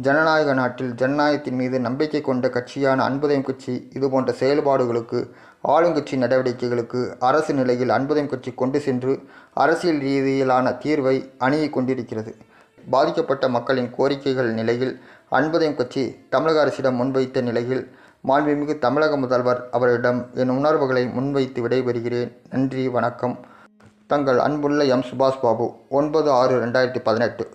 ஜனநாயக நாட்டில் ஜனநாயகத்தின் மீது நம்பிக்கை கொண்ட கட்சியான அன்புதயம் கட்சி இதுபோன்ற செயல்பாடுகளுக்கு ஆளுங்கட்சி நடவடிக்கைகளுக்கு அரசு நிலையில் அன்புதயம் கட்சி கொண்டு சென்று அரசியல் ரீதியிலான தீர்வை அணுகி கொண்டிருக்கிறது. பாதிக்கப்பட்ட மக்களின் கோரிக்கைகள் நிலையில் அன்புதயம் கட்சி தமிழக அரசிடம் முன்வைத்த நிலையில் மாண்புமிகு தமிழக முதல்வர் அவரிடம் என் உணர்வுகளை முன்வைத்து விடைபெறுகிறேன். நன்றி, வணக்கம். தங்கள் அன்புள்ள எம். சுபாஷ் பாபு, 9/6/2018.